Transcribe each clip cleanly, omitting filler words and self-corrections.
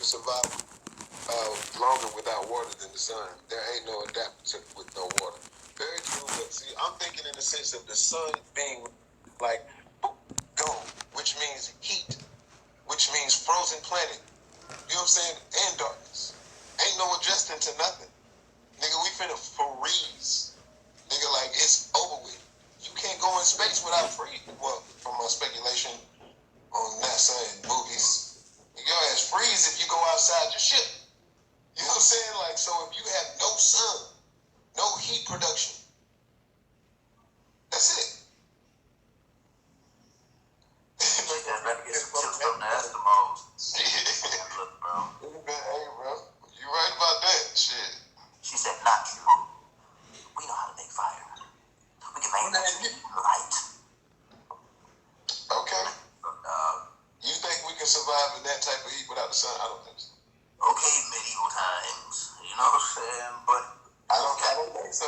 survive longer without water than the sun. There ain't no adapter with no water. Very true, but see, I'm thinking in the sense of the sun being like gone, which means heat, which means frozen planet. You know what I'm saying? And darkness. Ain't no adjusting to nothing. Nigga, we finna freeze. Nigga, like, it's over with. You can't go in space without freezing. Well, from my speculation on NASA and movies, your ass freeze if you go outside your ship. You know what I'm saying? Like, so if you have no sun, no heat production, that's it. Look, bro. Hey, bro. You right about that shit. She said, not true. We know how to make fire. We can make light. Okay. You think we can survive in that type of heat without the sun? I don't think so. Okay, medieval times. You know what I'm saying? But I don't think so.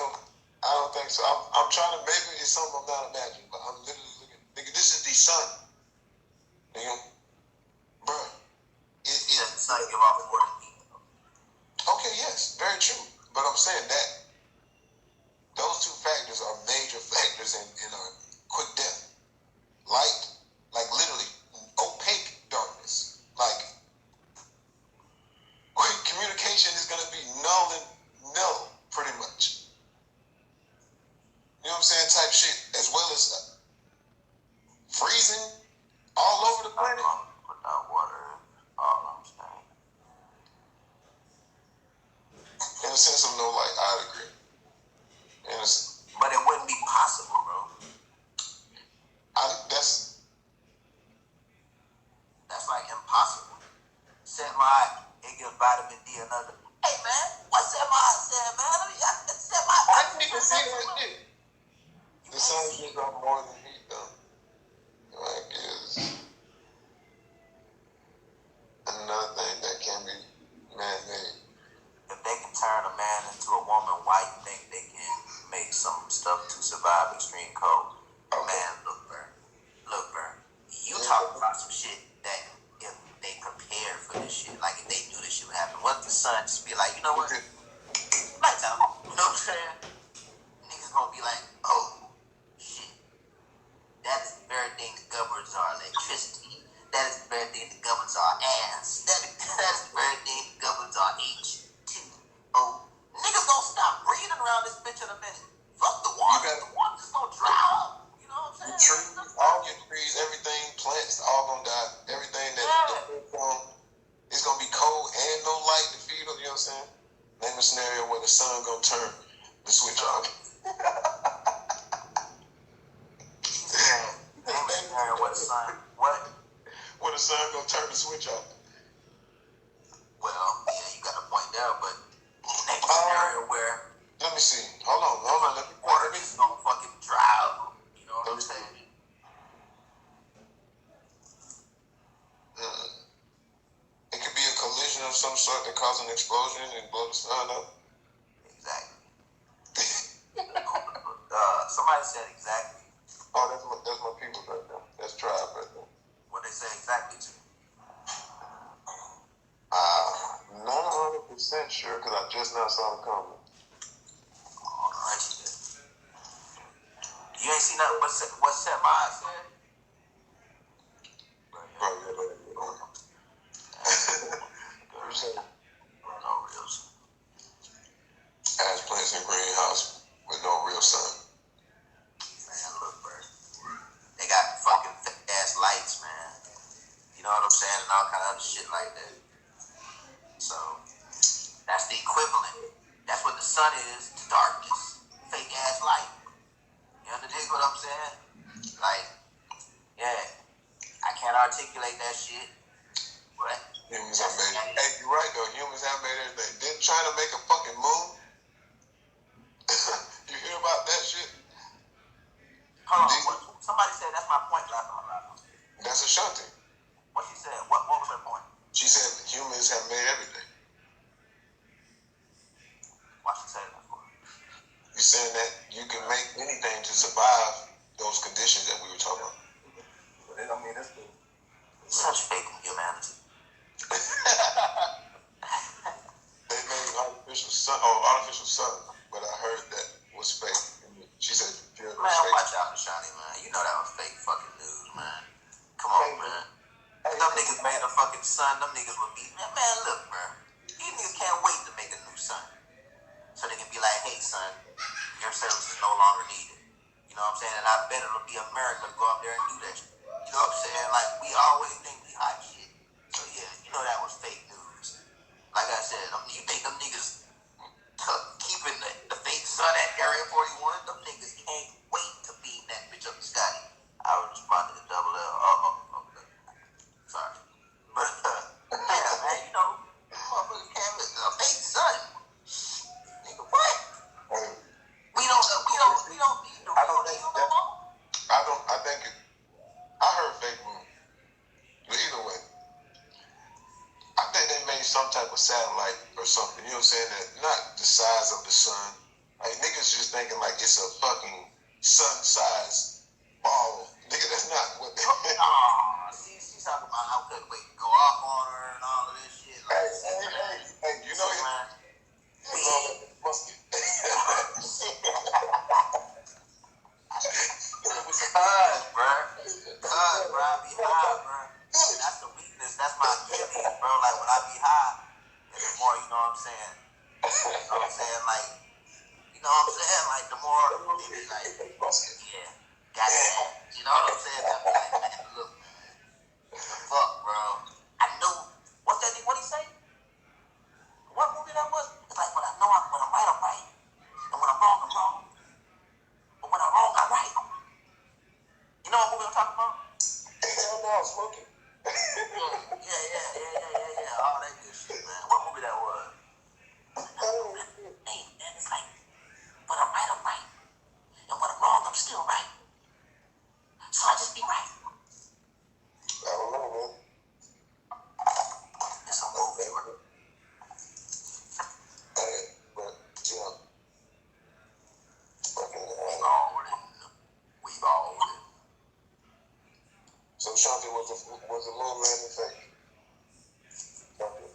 I don't think so. I'm trying to, maybe it's something I'm not imagining, but I'm literally looking. Nigga, this is the sun. Nigga. Bruh. The sun give off more than heat. Okay, yes, very true. But I'm saying that those two factors are major factors in our quick death. Light, like literally opaque darkness. Like communication is gonna be null, pretty much. You know what I'm saying? Type shit, as well as freezing all over the planet. Without water, all I'm saying. In a sense of no light, I'd agree. But it wouldn't be possible, bro. That's like impossible. Semi, it gives vitamin D another. Hey man, what Semi said, man? Semi. I didn't even see that shit. The sun gives off more than heat, though. Like, is another thing that can be man-made. If they can turn a man into a woman, why you think they can make some stuff to survive extreme cold? Okay. Man, look, bro. You talking about some shit that if they prepared for this shit, like if they knew this shit would happen, what if the sun just be like, you know what? Lights out. You know what I'm saying? Niggas gonna be like, oh, shit. That is the very thing that governs our electricity. That is the very thing that governs our ass. That is the very thing that governs our H2O. Niggas gonna stop breathing around this bitch in a minute. Fuck the water. The water's gonna dry up. You know what I'm saying? Trees, all your trees, everything, plants, all gonna die. Everything it's gonna be cold and no light to feed them. You know what I'm saying? Name a scenario where the sun gonna turn the switch off. Name a scenario where the sun, what? Where the sun gonna turn the switch off. Well, yeah, you got a point there, but name a scenario where. Let me see. Hold on. Let me water is gonna fucking dry up. You know what I'm saying? It could be a collision of some sort that causes an explosion and blow the sun up. Exactly. Somebody said exactly. Oh, that's my people right there. That's tribe right there. What they say exactly to? Not 100% sure because I just now saw the comment. Alright. You ain't seen nothing what Semi said? Bro, yeah. You said no real sun. Ash plants in greenhouse with no real sun. Man, look, bro. They got fucking ass lights, man. You know what I'm saying? And all kind of other shit like that. So, that's the equivalent. That's what the sun is to darkness. Fake ass light. You understand what I'm saying? Like, yeah. I can't articulate that shit. But humans have made it. Hey, you're right though. Humans have made everything. Didn't China make a fucking moon? You hear about that shit? Hold on. Somebody said that's my point last time. That's Ashanti. What she said? What was her point? She said humans have made everything. Why she say that for? You're saying that you can make anything to survive those conditions that we were talking about. But I mean, that's good. Such fake humanity. gonna be, man, look, bro. These niggas can't wait to make a new son. So they can be like, hey, son, your service is no longer needed. You know what I'm saying? And I bet it'll be America to go up there and do that shit. You know what I'm saying? Like, we always think we hot shit. So, yeah, you know that was fake news. Like I said, you think them niggas keeping the fake sun at Area 41? Them niggas can't wait to beam that bitch up to Scotty. I was responding to double L. Sorry. But, yeah, man, you know, motherfuckers can't a fake sun. Nigga, what? We don't need the real deal no more. I think I heard fake news. But either way, I think they made some type of satellite or something, you know what I'm saying, that not the size of the sun. Like, niggas just thinking like it's a fucking sun-sized ball. Nigga, that's not what they she's talking about how could we go off on her and all of this shit. Like, hey, you know man. You know that musket. Bro, I be high, bro. That's the weakness. That's my Achilles, bro. Like, when I be high, it's more, you know what I'm saying? You know what I'm saying? Like, you know what I'm saying? Like, the more, it be like, yeah, got that. You know what I'm saying? I be like, man, look, the fuck, bro. I know, what's that, what he say? What movie that was? It's like, when I know when I'm right, I'm right. And when I'm wrong, I'm wrong. But when I'm wrong, I'm right. You know what movie I'm talking about? Hell no, I'm smoking. Yeah. All that good shit, man. What movie that was? Hey, man, it's like, when I'm right, I'm right. And when I'm wrong, I'm still right. So I just be right. I don't know, man. It's a movie, bro. Hey, but, yeah. We've all with it. So Shanti was a moon landing fake. Shanti,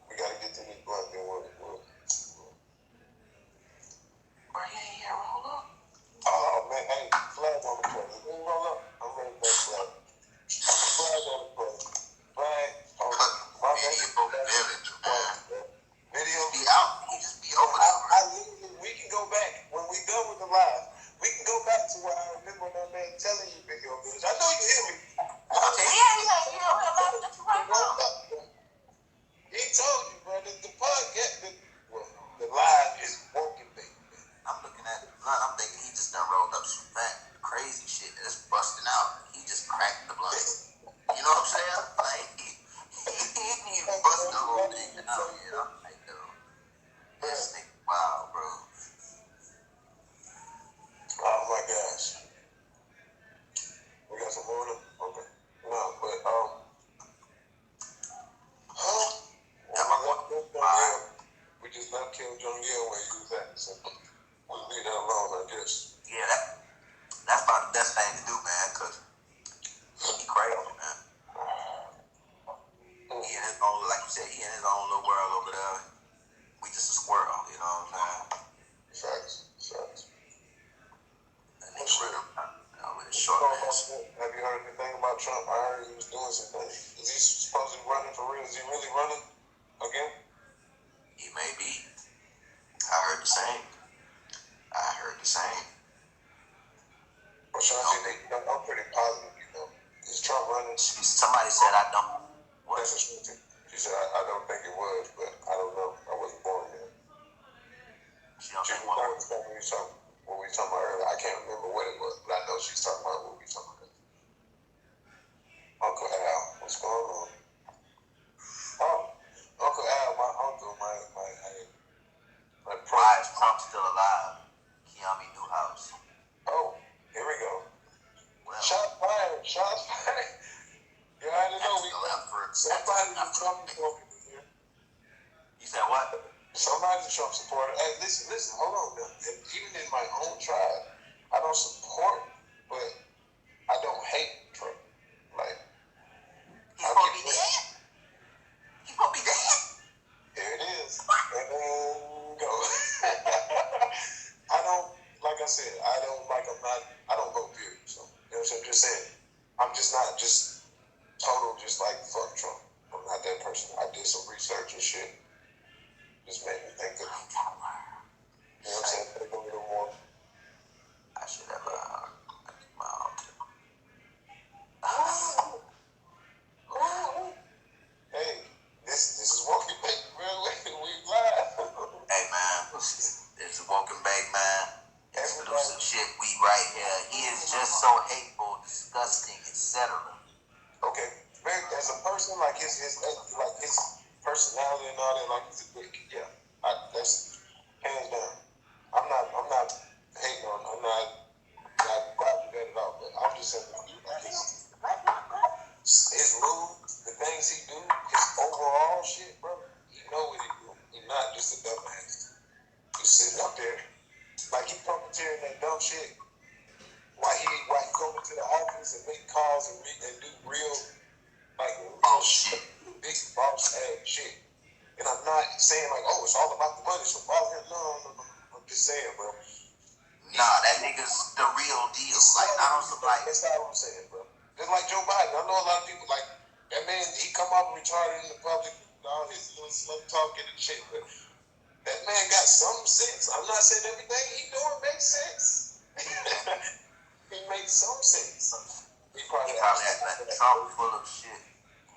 we gotta get to this blunt and what. Bro, you ain't here, roll up. Oh man, hey, flag on the plate. You roll up? I'm ready for that flag. Flag on the plate. Flag on the video. Be out. He just be over there. We can go back when we done with the live. We can go back to where I remember that man telling you video views. I know you hear me. Yeah. We're laughing at you right now. He told you, bro. The podcast, the live is working, baby. I'm looking at the blunt. I'm thinking he just done rolled up some fat crazy shit that's busting out. He just cracked the blunt. You know what I'm saying? Like he didn't even bust the whole thing out. You know? Like, dude, this nigga, wow, bro. Oh my gosh. We got some more? Okay. No, but we just left Kim Jong-il where he was at. So we'll leave that alone, I guess. Yeah, that's about the best thing to do, man, because he crazy, man. He in his own, like you said, he in his own little world over there. We just a squirrel, you know what I'm saying? Facts. And they rid him with his short ass. Have you heard anything about Trump? I heard he was doing some things. Is he supposed to be running for real? Is he really running again? He may be. I heard the same. Well, I'm pretty positive, you know. Is Trump running? Somebody said I don't. What? She said, I don't think it was, but I don't know. I wasn't born yet. She don't think what we were talking about earlier. I can't remember what it was, but I know she's talking about what we were talking about. Uncle Al, what's going on? Oh, Uncle Al, my uncle, my why is Trump still alive? Kiami Newhouse. Oh, here we go. Well, Shots fired. You already know somebody's a Trump supporter here. You said what? Somebody's a Trump supporter. Hey, listen, hold on now. Even in my own tribe, I don't support, but I don't hate Trump. Like, he's supposed to be dead? He's supposed to be dead? Here it is. And go. Like I said, I don't vote period. So, you know what I'm saying? Just saying. I'm just not just total, just like, fuck Trump. I'm not that research and shit. Just made me think of, you know what I'm saying? Think a little more. I should have my own too. Hey, this is Walking Back, man. We live. Hey, man. This is Walking Back, man. Exclusive shit. We right here. He is just so hateful, disgusting, etc. Okay, man, as a person, like his personality and all that, like he's a dick. Yeah, that's hands down. I'm not hating on. I'm not buying that at all. But I'm just saying, like his moves, the things he do, his overall shit, bro. You know what he do. He's not just a dumbass. He's sitting up there like he puppeteering that dumb shit. Why he go into the office and make calls and do real shit, big boss ass shit. And I'm not saying like, oh, it's all about the money, so follow him. No. I'm just saying, bro. Nah, that nigga's the real deal. Like, not on some like. That's not what I'm saying, bro. Just like Joe Biden. I know a lot of people like that man. He come off retarded in the public, all his little slow talking and shit, but that man got some sense. I'm not saying everything he doing makes sense. He makes some sense. He probably has that trunk full of shit.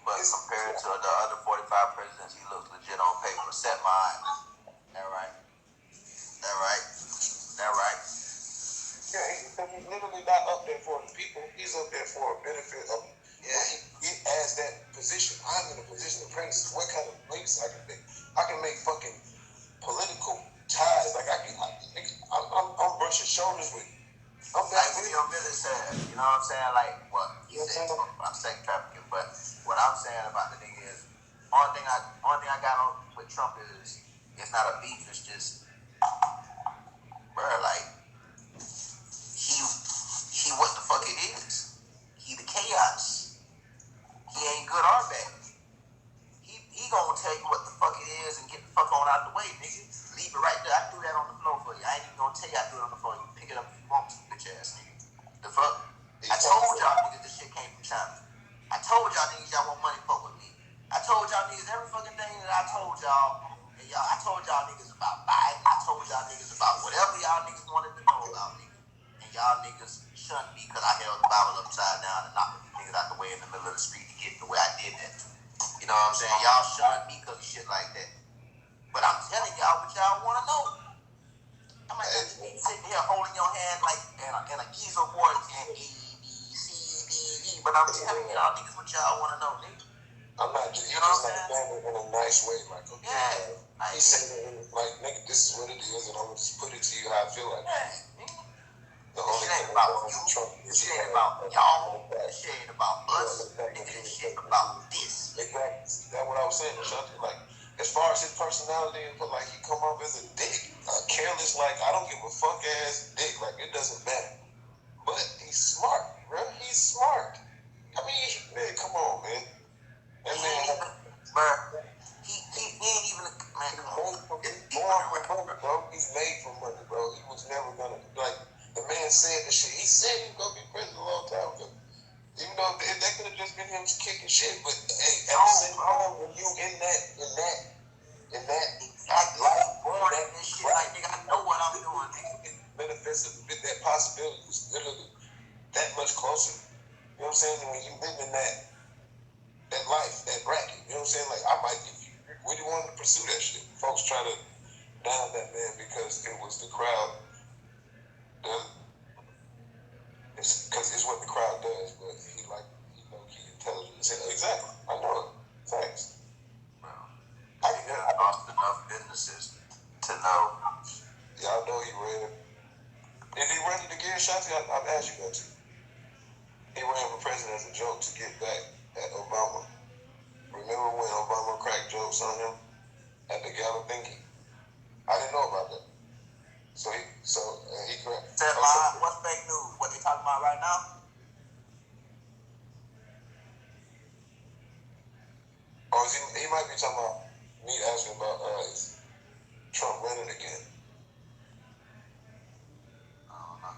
But compared to the other 45 presidents, he looks legit on paper. Set my eyes. That right? Yeah, he's literally not up there for the people. He's up there for a benefit of. Yeah. He as that position. I'm in a position of praise. What kind of links I can make? I can make fucking political ties. Like I'm brushing shoulders with. Like Video Village said, you know what I'm saying? Like what he said about sex trafficking, but what I'm saying about the thing is, only thing I got on with Trump is it's not a beef. It's just, bro, like he what the fuck it is. He the chaos. He ain't good or bad. He gonna tell you what the fuck it is and get the fuck on out the way, nigga. Leave it right there. I threw that on the floor for you. I ain't even gonna tell you I threw it on the floor. You pick it up if you want to, bitch ass nigga. The fuck? I told y'all niggas this shit came from China. I told y'all niggas y'all want money fuck with me. I told y'all niggas every fucking thing that I told y'all. And I told y'all niggas about Biden. I told y'all niggas about whatever y'all niggas wanted to know about me. And y'all niggas shunned me because I held the Bible upside down and knocked niggas out the way in the middle of the street to get the way I did that. You know what I'm saying? Y'all shunned me because of shit like that. But I'm telling y'all what y'all want to know. I'm like, sitting here holding your hand like in a geezer board and A, B, C, D, E. But I'm telling y'all niggas what y'all want to know, nigga. I'm not just, you just like saying it in a nice way, like, okay. Yeah. He's saying it like, nigga, this is what it is, and I'm gonna just put it to you how I feel like. Yeah. The only shit ain't thing about you. Trump This shit ain't about y'all. This shit ain't about us. Nigga, this shit about this. Exactly. That's what I was saying, Ashanti. Like, as far as his personality, but like he come off as a dick, careless, like I don't give a fuck ass dick. Like it doesn't matter. But he's smart, bro. He's smart. I mean, man, come on, man. That man, bro. He ain't even a man. He's born for money, bro. He's made for money, bro. He was never gonna like. The man said the shit. He said he was gonna be president a long time ago. Even though that could have just been him kicking shit, but hey, at the same time, when you in that born in this shit, like nigga, I know what I'm doing. Benefits of that possibility is literally that much closer. You know what I'm saying? When you live in that life, that bracket, you know what I'm saying? Like I might, if you really wanted to pursue that shit, folks try to down that man because it was the crowd. It's because it's what the crowd does, but he intelligent. Exactly, I know it. Thanks. Well, I lost enough businesses to know. Y'all know he ran. Is he running again, Shanti? I've asked you that too. He ran for president as a joke to get back at Obama. Remember when Obama cracked jokes on him at the gala thingy? I didn't know about that. So he cracked. What's fake news? What they talking about right now? Or he might be talking about me asking about is Trump running again. I don't know.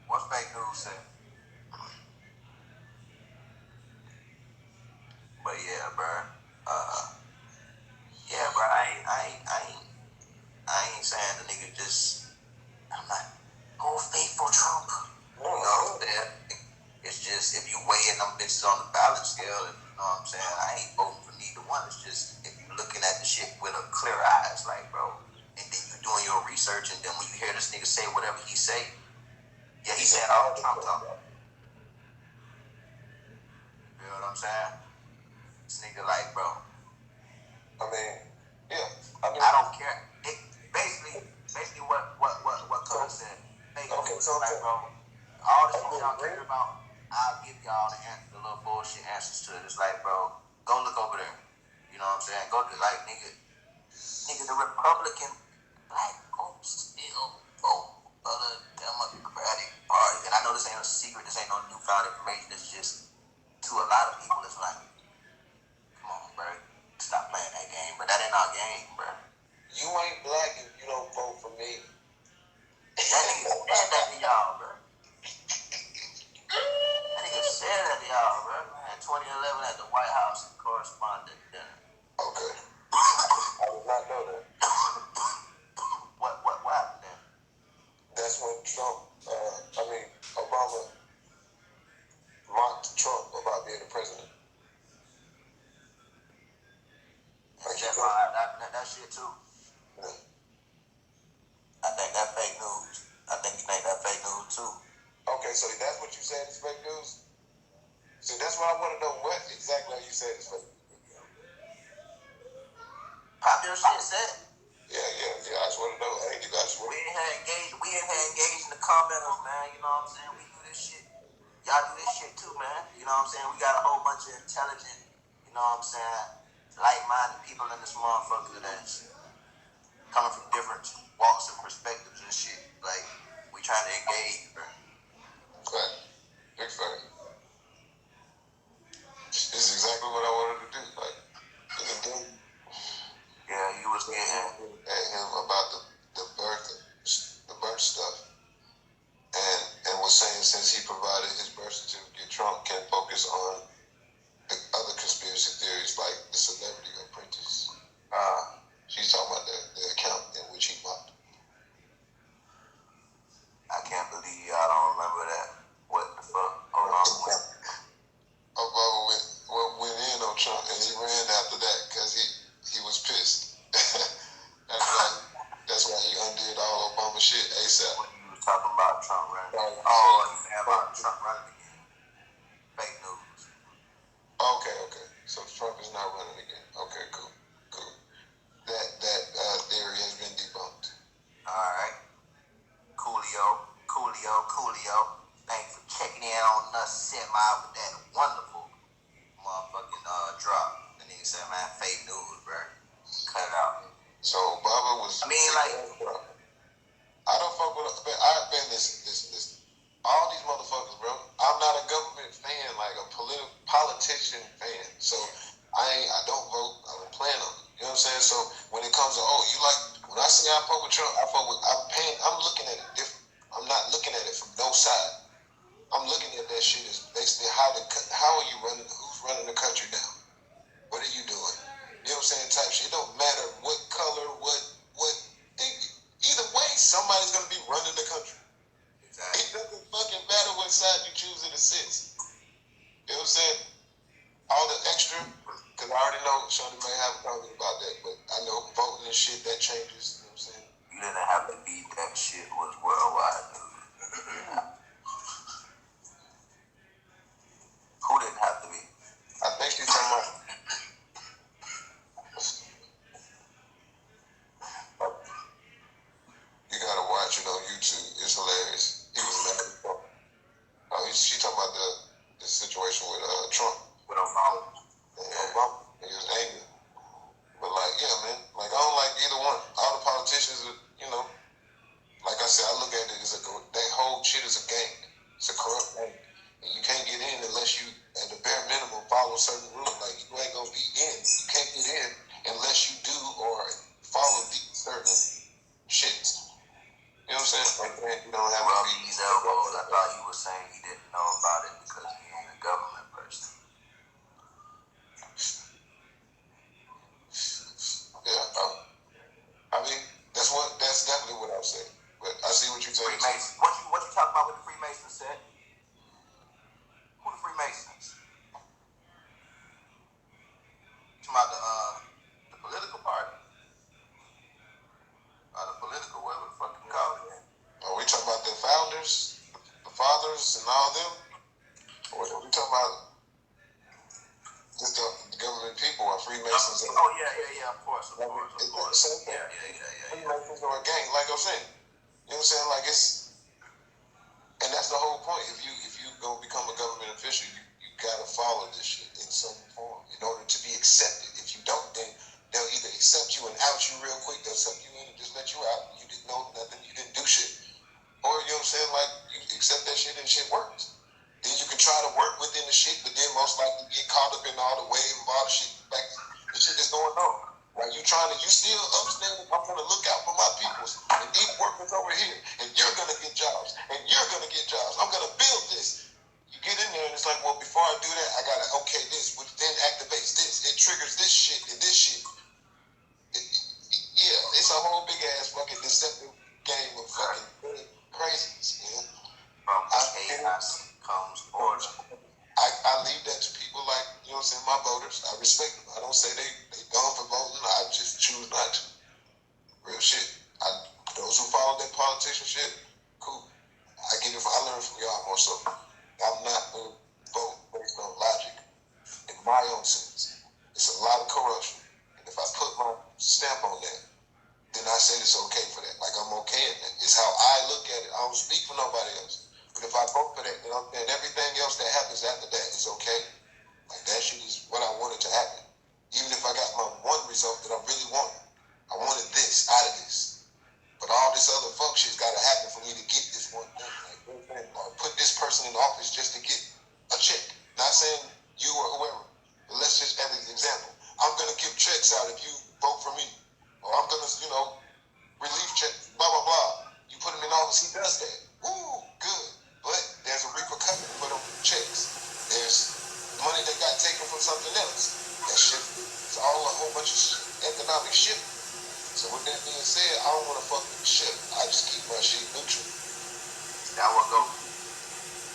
What's fake news say? But yeah, bro. man. Go to like nigga, the Republican black folks still vote for the Democratic Party. And I know this ain't a secret, this ain't no newfound information. It's just to a lot of people, it's like, come on, bro, stop playing that game. But that ain't our game, bro. You ain't black if you don't vote for me. That nigga said that to y'all, bro. That nigga said that to y'all, bro. In 2011 at the White House correspondent dinner. Okay. I did not know that. What happened then? That's when Obama mocked Trump about being the president. Like that shit too. Yeah. I think that fake news. I think you think that fake news too. Okay, so that's what you said is fake news? So that's what I want to know. What exactly you said is fake? Popular shit said. Yeah. I just want to know. Hey, you guys, we in here engaged in the commenters, man. You know what I'm saying? We do this shit. Y'all do this shit too, man. You know what I'm saying? We got a whole bunch of intelligent, you know what I'm saying, like-minded people in this motherfucker that's coming from different walks and perspectives and shit. Like, we trying to engage, bro. Fact. Big fact. This is exactly what I wanted to do. Like, yeah, you was getting at him about the birth stuff, and was saying since he provided his birth certificate, Trump can focus on the other conspiracy theories like the Celebrity Apprentice. She's talking about the account in which he mocked. I can't believe I don't remember that. What the fuck? Hold on. Obama went in on Trump, and he ran after that because he was pissed. That's why he undid all Obama shit ASAP. When you was talking about Trump running, you saying about Trump running again? Fake news. Okay. So Trump is not running again. Okay, cool. That theory has been debunked. All right. Coolio. Thanks for checking in on us, Semi, with that wonderful motherfucking drop. The nigga said, man, fake news, bro. Cut it out. So Obama was. I mean, like, I don't fuck with. I've been this. All these motherfuckers, bro. I'm not a government fan, like a politician fan. So I don't vote. I don't plan on it. You know what I'm saying? So when it comes to when I say I fuck with Trump, I'm looking at it different. I'm not looking at it from no side. I'm looking at that shit as basically how are you running? Who's running the country now? What are you doing? You know what I'm saying? Type shit. It don't matter what color, what. Either way, somebody's gonna be running the country. Exactly. It doesn't fucking matter what side you choose in a sense. You know what I'm saying? All the extra, because I already know Shawty may have a comment about that, but I know voting and shit that changes. You know what I'm saying? You didn't have to be that shit was worldwide, dude. Who didn't have to be? I think she's talking about. You gotta watch it on YouTube. It's hilarious. He was mad. She talking about the situation with Trump. With Obama. Obama. He was angry. But yeah, man. I don't like either one. All the politicians are, like I said, I look at it as that whole shit is a game. It's a corrupt game. And you can't get in unless you, at the bare minimum, follow certain rules. Like, you ain't gonna be in. You can't get in unless you do or follow these certain shits. You know what I'm saying? Like, you don't have to be these elbows. I thought you were saying he didn't know about it because he ain't a government person. Yeah, I mean, that's definitely what I'm saying. But I see what you're saying. Freemasons. What you talking about with the Freemasons said? Who the Freemasons? Talking about the political party? The political, whatever the fuck you call it. Are we talking about the founders, the fathers, and all them? Or are we talking about just the government people or Freemasons? Oh, yeah, of course. Yeah. Freemasons are a gang, like I'm saying. You know what I'm saying? Like, and that's the whole point. If you gonna become a government official, you gotta follow this shit in some form in order to be accepted. If you don't, then and this shit. Yeah, it's a whole big ass fucking deceptive game of fucking craziness, man. From chaos comes order. I leave that to people like, you know what I'm saying, my voters. I respect them. I don't say they gone for voting. I just choose not to. Real shit. Those who follow that politician shit, cool. I learn from y'all more so. I'm not going to vote based on logic. In my own sense, it's a lot of corruption. And if I put my stamp on that, then I say it's okay for that. Like, I'm okay in that. It's how I look at it. I don't speak for nobody else. But if I vote for that, then everything else that happens after that is okay. Like, that shit is what I wanted to happen. Even if I got my one result that I really wanted. I wanted this out of this. But all this other fuck shit's got to happen for me to get this one thing. Like, or put this person in office just to get a check. Not saying you or whoever. But let's just add an example. I'm going to give checks out if you vote for me. Or I'm going to, relief check, blah, blah, blah. You put him in office, he does that. Woo, good. But there's a repercussion for them checks. There's money that got taken from something else. That shit is all a whole bunch of economic shit. So with that being said, I don't want to fuck with the shit. I just keep my shit neutral. That would go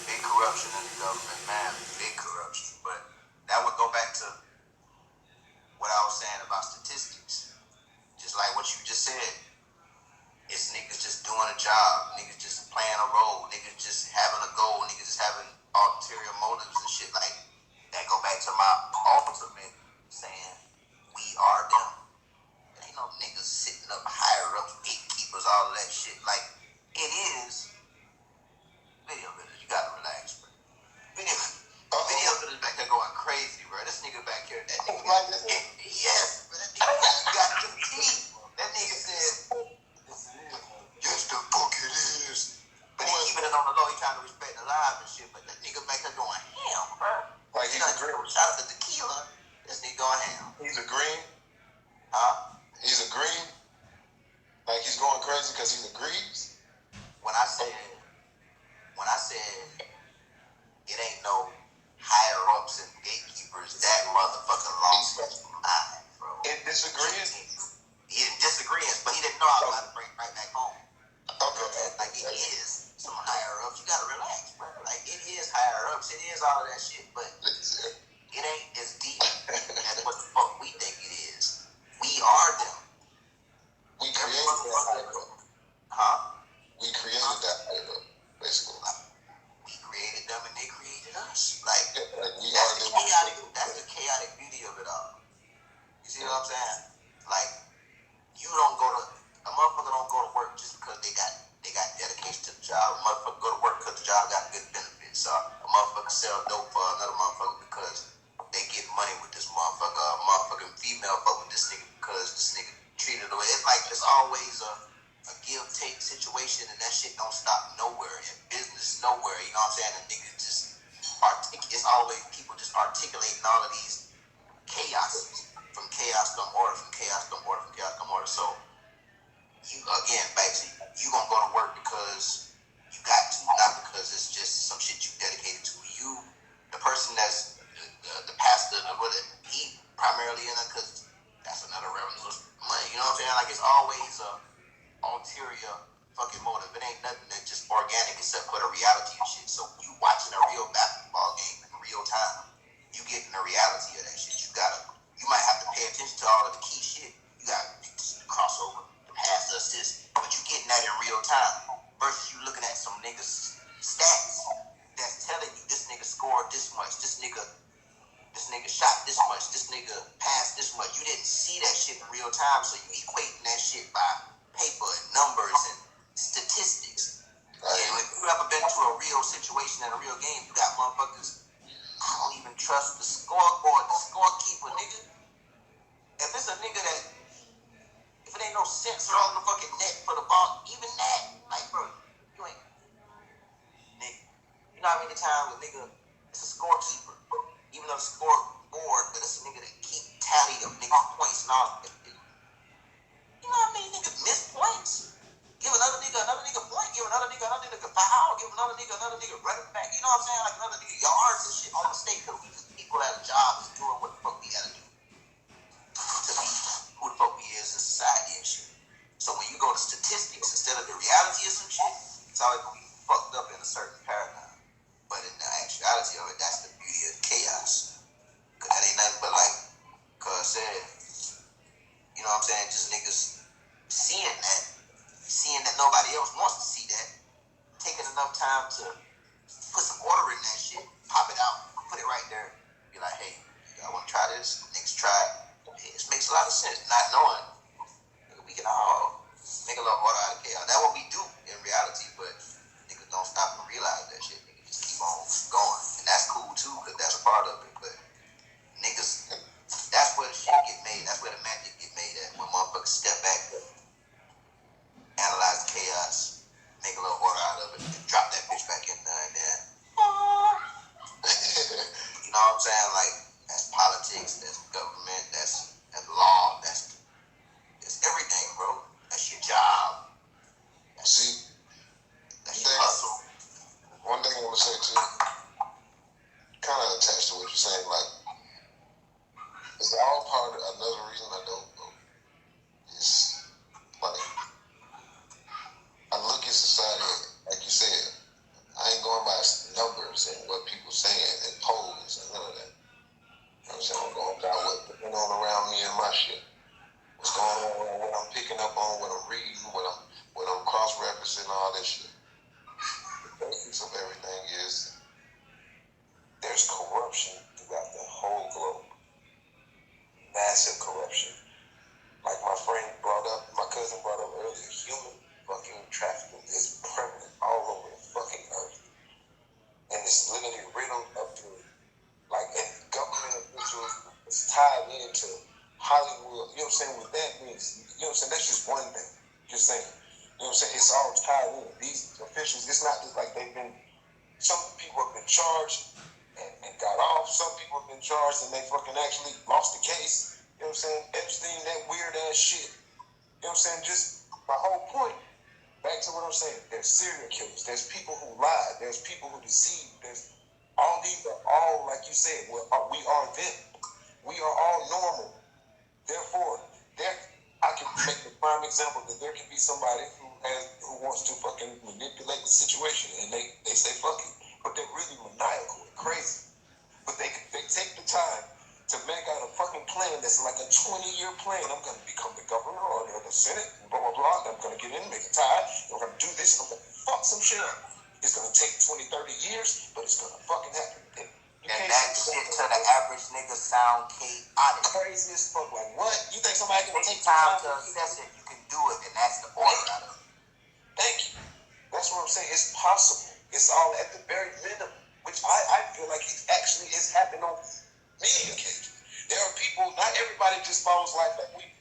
big corruption in the government, man. Big corruption. But that would go back to what I was saying about statistics. Just like what you just said. It's niggas just doing a job. Niggas just playing a role. Niggas just having a goal. Niggas just having ulterior motives and shit. Like, that go back to my ultimate saying, we are them. There ain't no niggas sitting up higher up, gatekeepers, all of that shit. Like, it is. Video builders, you gotta relax, bro. Video builders back there going crazy, bro. This nigga back here, that nigga. Yes, bro. That nigga got the teeth. That nigga said, yes, the fuck it is. But he keeping it on the low. He trying to respect the live and shit. But that nigga back there going ham, bro. Like, he's agreeing. Shout out to Tequila. This nigga going ham. He's agreeing. Huh? He's agreeing. Like, he's going crazy because he agrees. When I said it ain't no higher ups and gatekeepers, that motherfucker lost his mind, bro. In disagreement? He in disagreement, but he didn't know I was about to bring it right back home. Okay. Like, it is some higher ups. You gotta relax, bro. Like, it is higher ups. It is all of that shit, but it ain't as deep as what the fuck we think it is. We are them. We created that higher up. Huh? We created that higher up, basically. We created them and they created us. Like, we that's the chaotic beauty of it all. You see what I'm saying? Like, a motherfucker don't go to work just because they got dedication to the job. A motherfucker go to work because the job got good benefits. A motherfucker sell dope for another motherfucker because they get money with this motherfucker. A motherfucking female fuck with this nigga because this nigga treated the way. It's like there's always a give-take situation, and that shit don't stop nowhere. In business, nowhere. You know what I'm saying? And niggas just it's always people just articulating all of these chaoses. From chaos come order, from chaos come order, from chaos come order. So you again, back to you gonna go to work because you got to, not because it's just some shit you dedicated to. You, the person that's the pastor, he primarily in it because that's another revenue money. You know what I'm saying? Like, it's always a ulterior fucking motive. It ain't nothing that's just organic except for the reality of shit. So you watching a real basketball game in real time, you getting the reality of that shit. You might have to pay attention to all of the key shit. You got the crossover, the pass, the assist, but you getting that in real time. Versus you looking at some niggas' stats that's telling you this nigga scored this much, this nigga shot this much, this nigga passed this much. You didn't see that shit in real time, so you equating that shit by paper and numbers and statistics. And if you ever been to a real situation in a real game, you got motherfuckers, I don't even trust the scoreboard, the scorekeeper, nigga. If it's a nigga that, if it ain't no sensor on the fucking net for the ball, even that, like, bro, you ain't, nigga. You know how many times a nigga is a scorekeeper, even though the scoreboard, but it's a nigga that keep tally of niggas' points and all. You know how many niggas miss points? Give another nigga point, give another nigga foul, give another nigga running back. You know what I'm saying? Like another nigga yards and shit on mistake because we just people at a job is doing what the fuck we gotta do. You know what I'm saying? Just niggas seeing that nobody else wants to see that, taking enough time to put some order in that shit, pop it out, put it right there, be like, hey, y'all want to try this? Niggas try it. Hey, this makes a lot of sense. Not knowing, we can all make a little order out of chaos. That's what we do in reality, but niggas don't stop and realize that shit. Niggas just keep on going. And that's cool too, because that's a part of it. But niggas, that's where the shit get made. That's where the magic get made at. When motherfuckers step back, analyze the chaos, make a little order out of it, and drop that bitch back in there, and then, you know what I'm saying? Like, that's politics, that's government, that's law, that's everything, bro. That's your job. That's your hustle. One thing I want to say too, kind of attached to what you're saying, like, it's all part of another reason I don't vote. It's like, I look at society, like you said, I ain't going by numbers and what people saying and polls and none of that. You know what I'm saying? I'm going by what's going on around me and my shit. What's going on around what I'm picking up on, what I'm reading, what I'm cross-referencing, all that shit. The basics of everything is there's corruption throughout the whole globe. Massive corruption. Like my cousin brought up earlier, human fucking trafficking is prevalent all over the fucking earth. And it's literally riddled up through, like, and government officials is tied into Hollywood. You know what I'm saying? What that means, you know what I'm saying? That's just one thing. Just saying. You know what I'm saying? It's all tied in. These officials, it's not just like some people have been charged and got off. Some people have been charged and they fucking actually lost the case. You know what I'm saying? Epstein, that weird ass shit. You know what I'm saying? Just my whole point. Back to what I'm saying. There's serial killers. There's people who lie. There's people who deceive. There's all these are all, like you said, we are them. We are all normal. Therefore, I can make the prime example that there can be somebody who wants to fucking manipulate the situation and they say fuck it. But they're really maniacal and crazy. But they take the time to make out a fucking plan that's like a 20-year plan. I'm going to become the governor or the Senate, blah, blah, blah. I'm going to get in, make a tie. I'm going to do this. I'm going to fuck some shit up. It's going to take 20, 30 years, but it's going to fucking happen. And that shit to the average nigga sound chaotic. Crazy as fuck. Like, what? You think somebody can take time to assess it? You can do it, and that's the order out of it. Thank you. That's what I'm saying. It's possible. It's all at the very minimum, which I feel like it actually is happening on many occasions. There are people, not everybody just follows life like we do.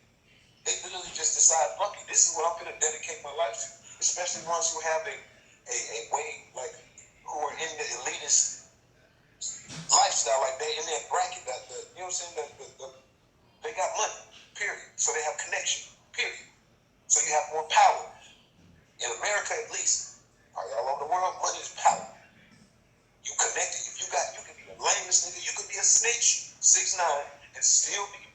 They literally just decide, fuck it, this is what I'm going to dedicate my life to. Especially ones who have a way, like, who are in the elitist lifestyle, like they in that bracket, you know what I'm saying, they got money, period. So they have connection, period. So you have more power. In America, at least, all over the world, money is power. You connected. If you can be the lamest nigga, you could be a snitch, 6'9", and still be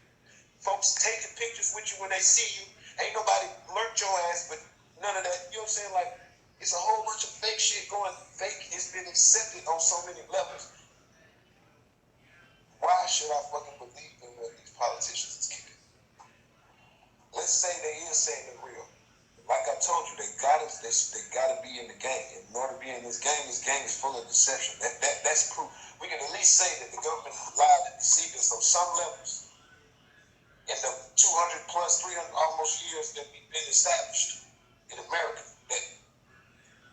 folks taking pictures with you when they see you. Ain't nobody lurked your ass, but none of that. You know what I'm saying? Like, it's a whole bunch of fake shit going. Fake has been accepted on so many levels. Why should I fucking believe in what these politicians is kicking? Let's say they is saying they're real. Like I told you, they gotta be in the game. In order to be in this game is full of deception. That's proof. We can at least say that the government lied and deceived us on some levels. In the 200 plus, 300 almost years that we've been established in America, that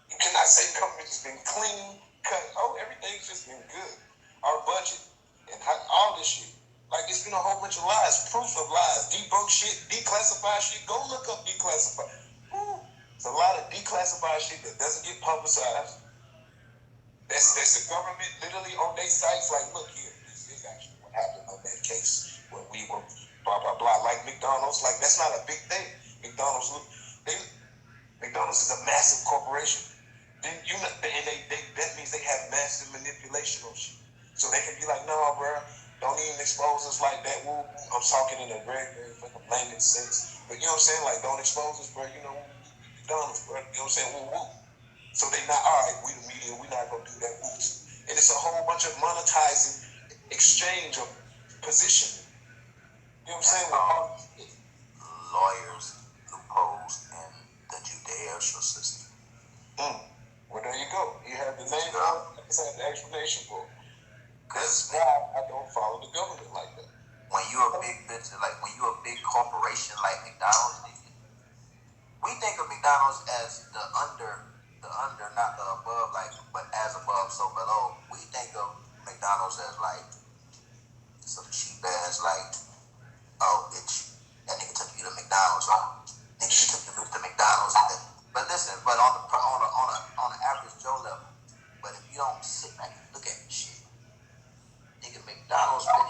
you cannot say the government has been clean, cut. Oh, everything's just been good. Our budget and all this shit. Like, it's been a whole bunch of lies, proof of lies, debunk shit, declassify shit. Go look up declassify. It's a lot of declassified shit that doesn't get publicized. That's the government literally on their sites like, look here, this is actually what happened on that case when we were blah, blah, blah. Like McDonald's, like, that's not a big thing. McDonald's is a massive corporation. Then that means they have massive manipulation on shit. So they can be like, no, bro, don't even expose us like that. Woo. I'm talking in a very, very fucking layman sense. But you know what I'm saying? Like, don't expose us, bro. You know, McDonald's, bro. You know what I'm saying? Woo, woo. So they not, all right, we the media, we not going to do that. Woo. And it's a whole bunch of monetizing exchange of positioning. You know what I'm saying? lawyers' loopholes in the judicial system. Well, there you go. You have the name, you have the explanation for it. That's why I don't follow the government like that. When you a big business, like when you a big corporation like McDonald's, we think of McDonald's as the under, not the above, like, but as above, so below. We think of McDonald's as like some cheap ass, like, oh, bitch, that nigga took you to McDonald's, or nigga took you to McDonald's, and then, but listen, but on an average Joe level, but if you don't sit back and look at the shit, nigga, McDonald's been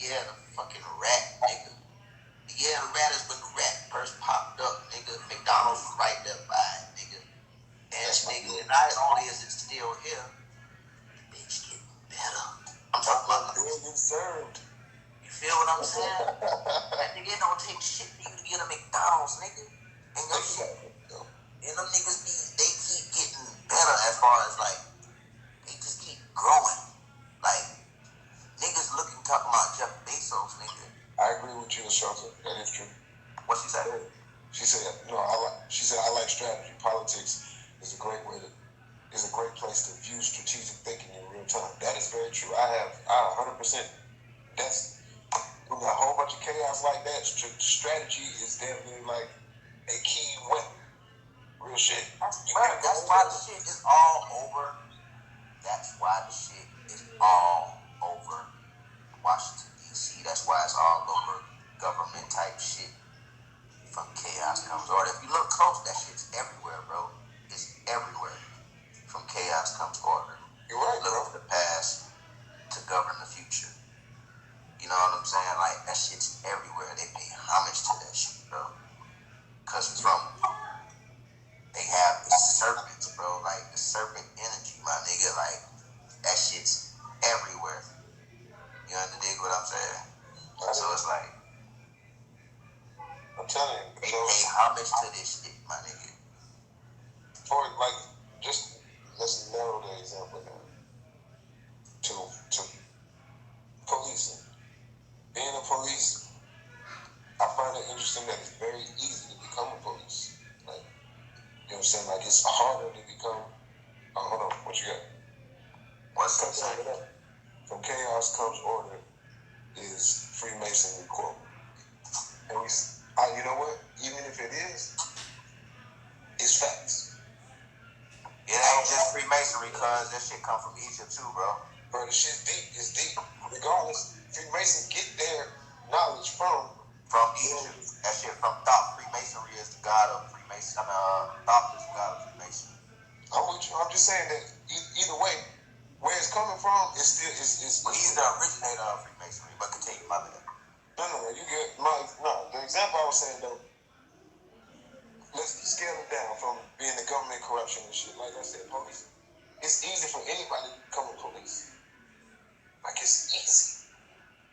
the fucking rat, nigga. Yeah, the rat is when the rat first popped up, nigga. McDonald's was right there by it, nigga. And nigga, not only is it still here, bitch getting better. I'm talking about being served. You feel what I'm saying? That nigga, it don't take shit for you to get a McDonald's, nigga. And your shit, and them niggas they keep getting better as far as like, they just keep growing. Like, niggas talking about Jeff Bezos, nigga. I agree with you, Shanta. That is true. What she said? She said, I like strategy. Politics is a great place to view strategic thinking in real time. That is very true. I 100%. That's when a whole bunch of chaos like that. Strategy is definitely like a key weapon. Real shit. That's why the shit is all over. That's why the shit is all over Washington, D.C. That's why it's all over government type shit. From chaos comes order. If you look close, that shit's everywhere, bro. It's everywhere. From chaos comes order. You're right, look for the past to govern the future. You know what I'm saying? Like, that shit's everywhere. They pay homage to that shit, bro. Because they have the serpents, bro. Like, the serpent energy, my nigga. Like, that shit's everywhere. You understand what I'm saying? So it's like, I'm telling you, they pay homage to this shit, my nigga. For like, just let's narrow the example down to policing. Being a police, I find it interesting that it's very easy to become a police. Like, you know what I'm saying? Like, it's harder to become. Hold on, what you got? What's that? From chaos comes order is Freemasonry quote. And you know what? Even if it is, it's facts. It ain't just Freemasonry, cuz that shit come from Egypt too, bro. Bro, the shit's deep. It's deep. Regardless, Freemasons get their knowledge from Egypt. That shit from Thoth. Freemasonry is the god of Freemason. Thoth is the god of Freemason. I'm with you. I'm just saying that either way, where it's coming from, it's still Well, he's the originator of Freemasonry, but continue, my bad. No, you get the example I was saying though. Let's scale it down from being the government corruption and shit. Like I said, police. It's easy for anybody to become a police. Like, it's easy.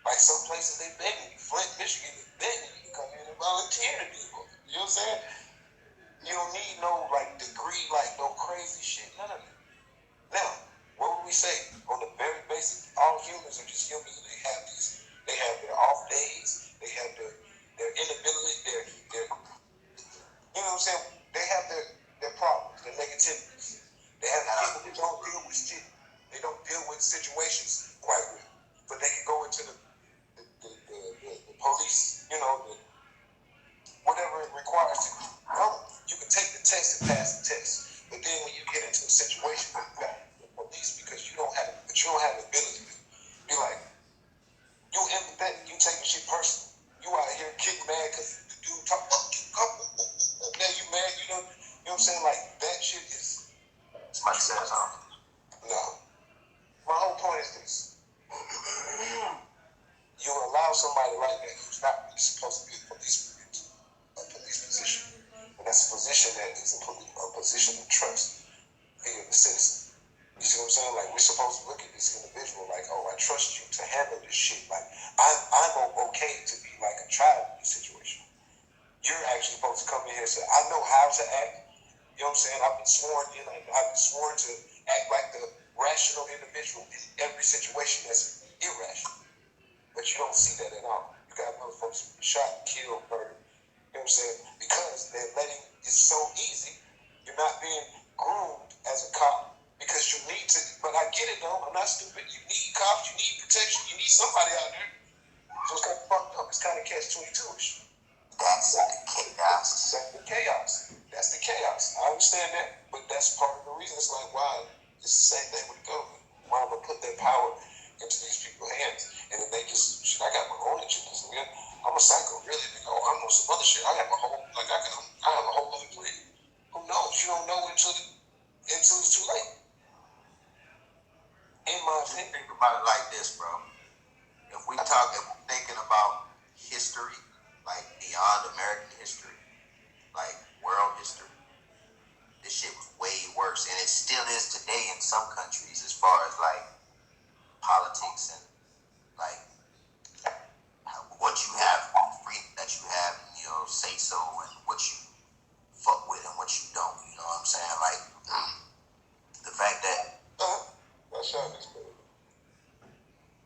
Like, some places they begging you. Flint, Michigan, they begging you to come in and volunteer to do it. You know what I'm saying? You don't need no like degree, like no crazy shit. None of it. Now, what would we say? On the very basic, all humans are just humans. They have their off days. They have their inability. Their you know what I'm saying? They have their problems, their negativities. They have people who don't deal with shit. They don't deal with situations quite well. But they can go into the police, you know, whatever it requires to go. You can take the test and pass the test. But then when you get into a situation with the police, because you don't have the ability to be like, you empathetic, you taking shit personal. You out here getting mad because the dude talk, now you mad, you know what I'm saying? Like, that shit is... Somebody said something. No. My whole point is this. You allow somebody like that who's not really supposed to be a police position. And that's a position that is a position of trust via the citizen. You see what I'm saying? Like, we're supposed to look at this individual like, oh, I trust you to handle this shit. Like, I'm okay to be like a child in this situation. You're actually supposed to come in here and say, I know how to act. You know what I'm saying? I've been sworn in. I've been sworn to act like the rational individual in every situation that's irrational. But you don't see that at all. You got motherfuckers shot, killed, murdered. You know what I'm I'm saying? Because they're letting it's so easy. You're not being groomed as a cop because you need to. But I get it though. I'm not stupid. You need cops. You need protection. You need somebody out there. So it's kind of fucked up. It's kind of catch-22ish. That's the chaos. That's the chaos. That's the chaos. I understand that, but that's part of the reason. It's like, wow, it's the same thing with the government. Why am I put that power into these people's hands? And then they just, shit, I got my own agendas. I'm a psycho, really. Oh, I know some other shit. I have a whole, I have a whole other plan. Who knows? You don't know until it's too late. In my opinion. Think about it like this, bro. If we're thinking about history, like beyond American history, like world history, this shit was way worse, and it still is today in some countries as far as like politics and like what you have, freedom that you have, and, say so, and what you fuck with and what you don't. You know what I'm saying? Like the fact that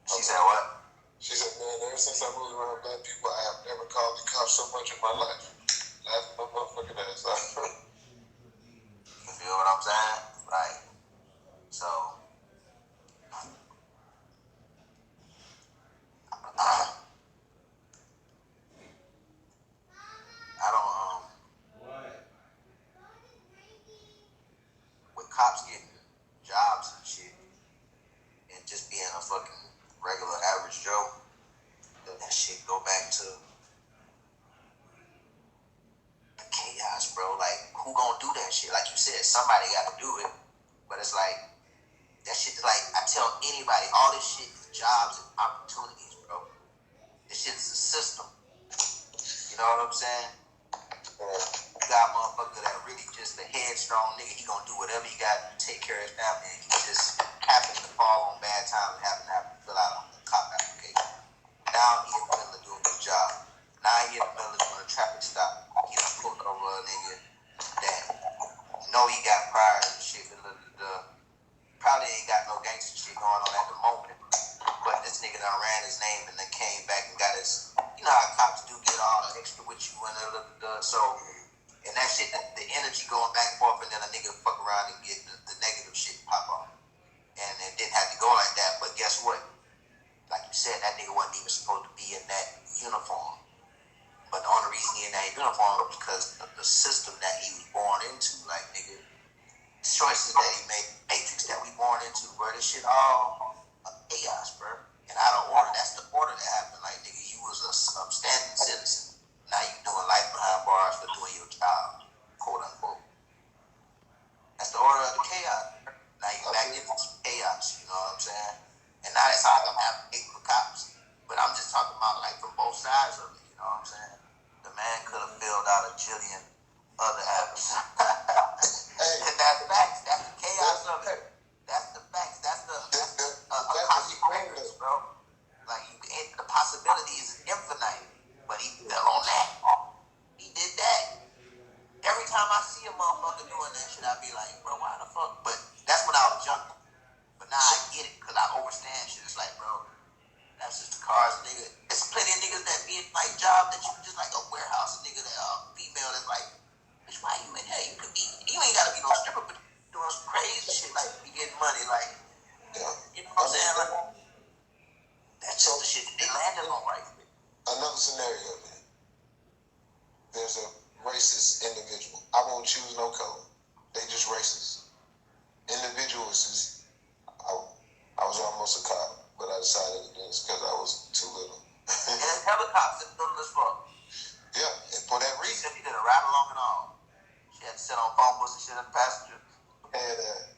she said what? She said, man, ever since I moved around black people, I have never called the cops so much in my life. Laughing my motherfucking ass off. You feel what I'm saying? Like, so I don't with cops getting jobs and shit and just being a fucking regular average Joe, that shit go back to the chaos, bro. Like, who gonna do that shit? Like you said, somebody gotta do it. But it's like, that shit, like, I tell anybody, all this shit is jobs and opportunities, bro. This shit is a system. You know what I'm saying? You got a motherfucker that really just a headstrong nigga. He gonna do whatever he got to take care of his family. And he just happens to fall on bad times and happen to have to fill out a cop application. Now he in the middle of doing his job. Now he in the middle of doing a traffic stop. He done pulled over a nigga that he got prior and shit. Probably ain't got no gangster shit going on at the moment. But this nigga done ran his name and then came back and got his, you know how cops do get all extra with you and so, and that shit, the energy going back and forth, and then a nigga fuck around and get the negative shit pop off. And it didn't have to go like that, but guess what? Like you said, that nigga wasn't even supposed to be in that uniform. But the only reason he in that uniform was because of the system that he was born into. Like, nigga, choices that he made, matrix that we born into, bro. This shit all chaos, bro. And out of order. That's the order that happened. Like, nigga, you was a upstanding citizen. Now you doing life behind bars for doing your job, quote unquote. That's the order of the chaos. Now you back into some chaos. You know what I'm saying? And now that's how I'm advocating for cops. But I'm just talking about like from both sides of it. You know what I'm saying? The man could have filled out a jillion other apps. And that's facts. That's the chaos of it. That's the facts. That's the consequences, bro. Like the possibilities is infinite. But he fell on that. He did that. Every time I see a motherfucker doing that shit, I be like, bro, why the fuck? But that's when I was young. But now I get it because I understand shit. It's like, bro, that's just the cars, nigga. There's plenty of niggas that be in like job that you just like a warehouse nigga that female that's like, bitch, why you in there? You ain't gotta be no stripper, but doing some crazy shit like be getting money, like, you know what I'm saying? Like, that's just the shit that they landed on right there. Another scenario, man. There's a racist individual. I won't choose no color. They just racist. Individuals is, I was almost a cop, but I decided against because I was too little. And there's helicopters little as fuck. Yeah, and for that reason. He did a ride along and all. She had to sit on phone books and shit as a passenger. And,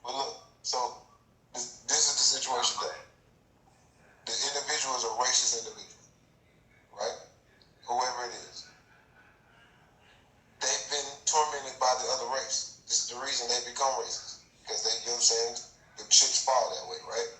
but look, so this is the situation that the individual is a racist individual, right? Whoever it is. They've been tormented by the other race. This is the reason they become racist. Because they, you know what I'm saying? The chips fall that way, right?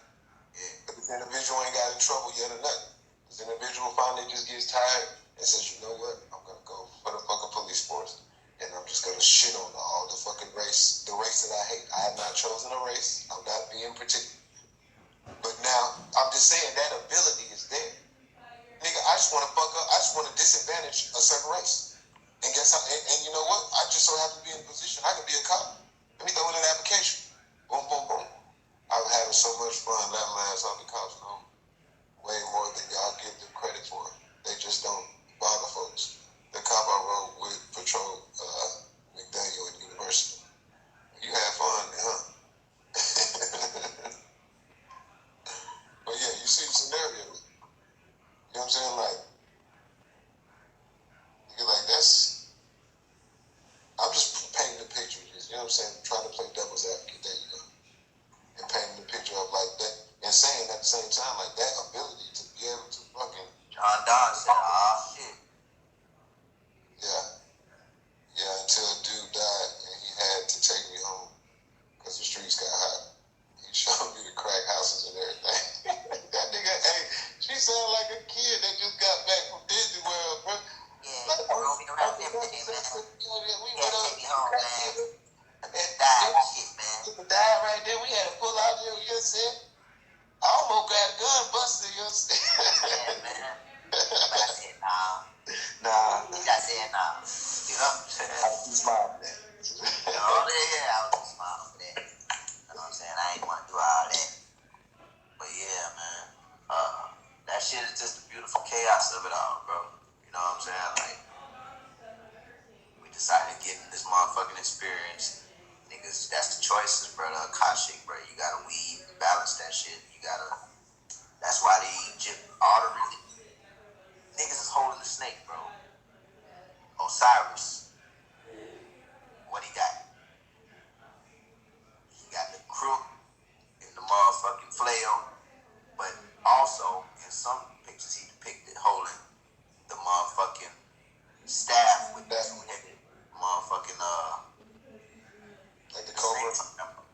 Yeah. But this individual ain't got in trouble yet or nothing. This individual finally just gets tired and says, you know what? I'm going to go for the fucking police force. And I'm just going to shit on all the fucking race, the race that I hate. I have not chosen a race. I'm not being particular. But now, I'm just saying that ability is there. Nigga, I just want to fuck up. I just want to disadvantage a certain race. And guess how? And you know what? I just so happen to be in a position. I could be a cop. Let me throw in an application. Boom, boom, boom. I was having so much fun letting my ass off the cops. You know, way more than y'all give them credit for. They just don't bother folks. The cop I rode with patrol McDaniel at University. You had fun, huh? But yeah, you see the scenario. You know what I'm saying? Like, you're like, that's. I'm just painting the picture. You know what I'm saying? Trying to play devil's advocate. There you go. And painting the picture of like that. And saying at the same time, like, that ability to be able to fucking. John Don said, shit. Yeah. Yeah, until a dude died and he had to take me home because the streets got hot. He showed me the crack houses and everything. That nigga, hey, she sounded like a kid that just got back from Disney World, bro. Yeah, like, bro, we don't have everything, man. We Yeah, went take me home, man. and Died shit, man. died right there. We had to pull out there, you know what I'm saying? I almost grabbed a gun, busted, you know what I'm saying? Yeah, man. But I said, nah. Nah. I said, nah. You know what I'm saying? I was too smart for that. Yeah, I was too smart for that. You know what I'm saying? I ain't want to do all that. But yeah, man. That shit is just the beautiful chaos of it all, bro. You know what I'm saying? Like, we decided to get in this motherfucking experience. Niggas, that's the choices, bro. The Akashic, bro. You gotta weave and balance that shit. You gotta. That's why all the really niggas is holding the snake, bro. Osiris, what he got? He got the crook and the motherfucking flail, but also in some pictures he depicted holding the motherfucking staff with that motherfucking like the cobra.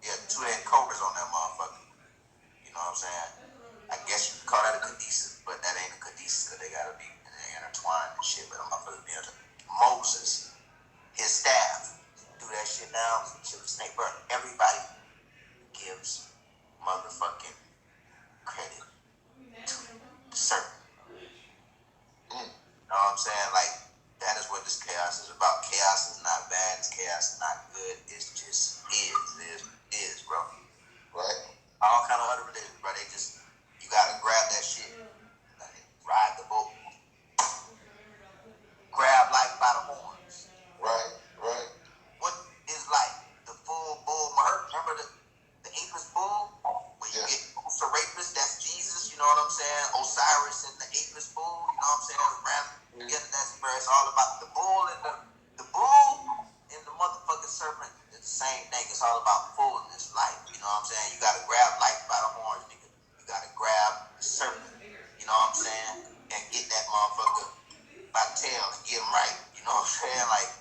Yeah, 2-headed cobras on that motherfucker. You know what I'm saying? I guess you could call that a caduceus, but that ain't a caduceus because they gotta be intertwined and shit. But I'm not gonna be Moses, his staff, do that shit down. Shit was snake burn. Everybody gives motherfucking credit to certain. You know what I'm saying? Like, that is what this chaos is about. Chaos is not bad. Chaos is not good. It's just is, bro. Right. All kind of other religions, bro. They just, you gotta grab that shit. Like, ride the boat. Grab life by the horns. Right. What is life? The full bull merc? Remember the apis bull? Where you get Serapis, that's Jesus, you know what I'm saying? Osiris and the apis bull, you know what I'm saying? Together, that's where it's all about. The bull and the motherfucking serpent is the same thing. It's all about fullness, life, you know what I'm saying? You gotta grab life by the horns, nigga. You gotta grab the serpent, you know what I'm saying? And get that motherfucker by the tail and get him right, you know what I'm saying? Like,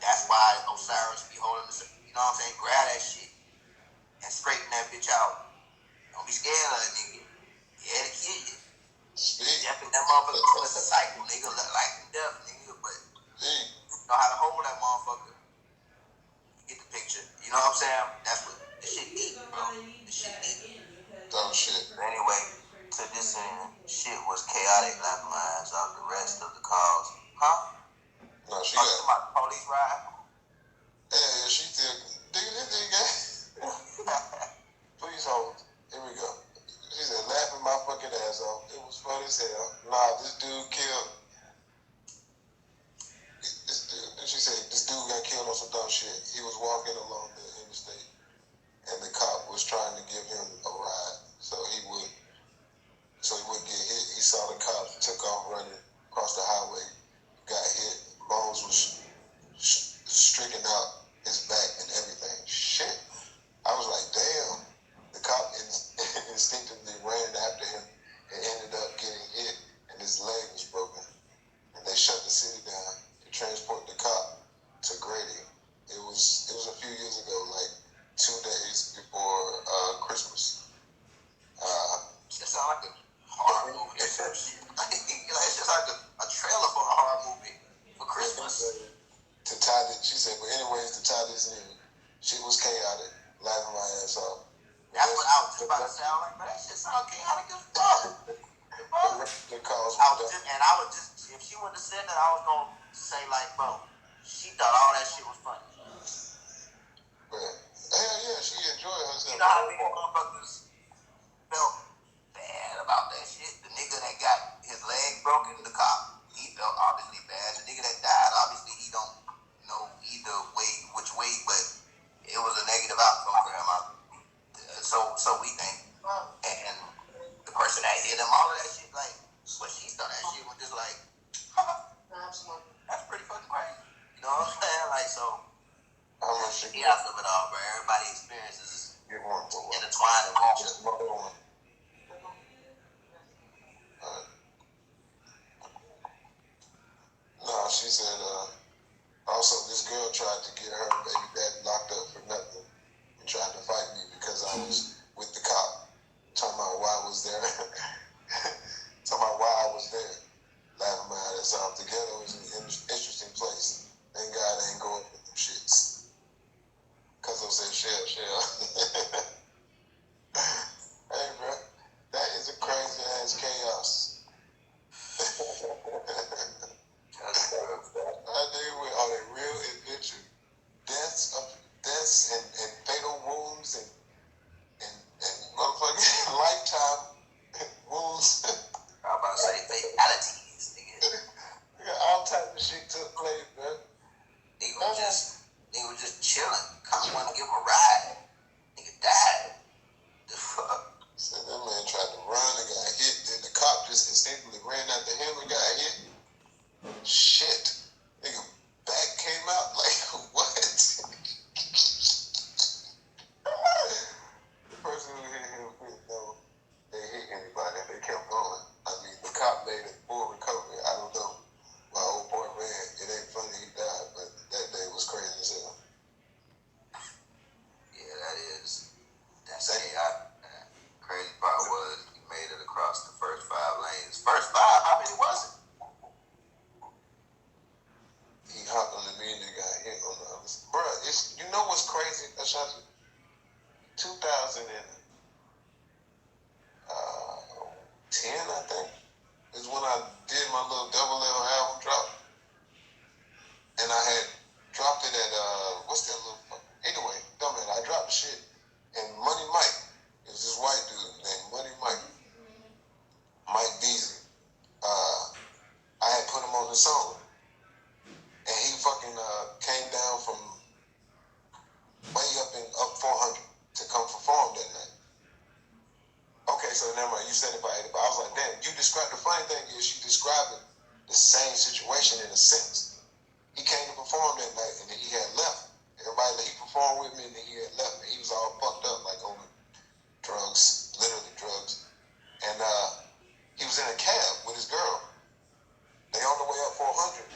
that's why Osiris be holding the serpent, you know what I'm saying? Grab that shit and straighten that bitch out. Don't be scared of it, nigga. Yeah, to kill you. Death and that motherfucker, it's a cycle, nigga. Life and death, nigga. But you know that I was gonna say, like, bro, she thought all that shit was funny. But hell yeah, she enjoyed herself. You know how many motherfuckers felt bad about that shit? The nigga that got his leg broken, the cop, he felt obviously bad. The nigga that died, obviously he don't know either way, which way, but it was a negative outcome for him. So we think. And the person that hit him, all of that shit, like, when she thought that shit was just like, that's pretty fucking crazy. You know what I'm saying? Like, so, yeah, of it all, bro. Everybody experiences intertwined with each other. No, she said, also this girl tried to get her baby daddy locked up for nothing and tried to fight me because I was with the cop. Talking about why I was there. Talking about why I was there. Laughing my ass off. The ghetto is an interesting place. Thank God I ain't going with them shits. Cause I said shell. Hey bro, that is a crazy ass chaos. Are they real adventure? Deaths and fatal wounds and motherfucking lifetime wounds. I'm about to say fatalities, nigga. All types of shit took place, bro. Nigga was just chilling. Cop wanted to give him a ride. Nigga died. The fuck? So that man tried to run and got hit. Then the cop just instinctively ran after him and got hit. Shit. Nigga back came out like what? The person who hit him didn't know they hit anybody. They kept going. I mean, the cop made a full recovery. I don't know. My old boy ran. It ain't funny he died, but that day was crazy as hell. Yeah, that's chaotic. Crazy part was he made it across the first 5 lanes. First 5? How many was it? He hopped on the mean and got hit on the other side. Bruh, you know what's crazy? 2010, I think, is when I did my little double L album drop. And I had dropped it at, what's that little fuck? Anyway, don't matter. I dropped the shit. And Money Mike is this white dude named Money Mike. Mike Beasley. I had put him on the song. And he fucking came down from way up 400 to come perform that night. Okay, so never mind. You said it by 80, but I was like, damn, you described, the funny thing is you described the same situation in a sense. He came to perform that night and then he had left. Everybody, he performed with me and then he had left me. He was all fucked up, like on drugs, literally drugs. And he was in a cab with his girl. They on the way up 400.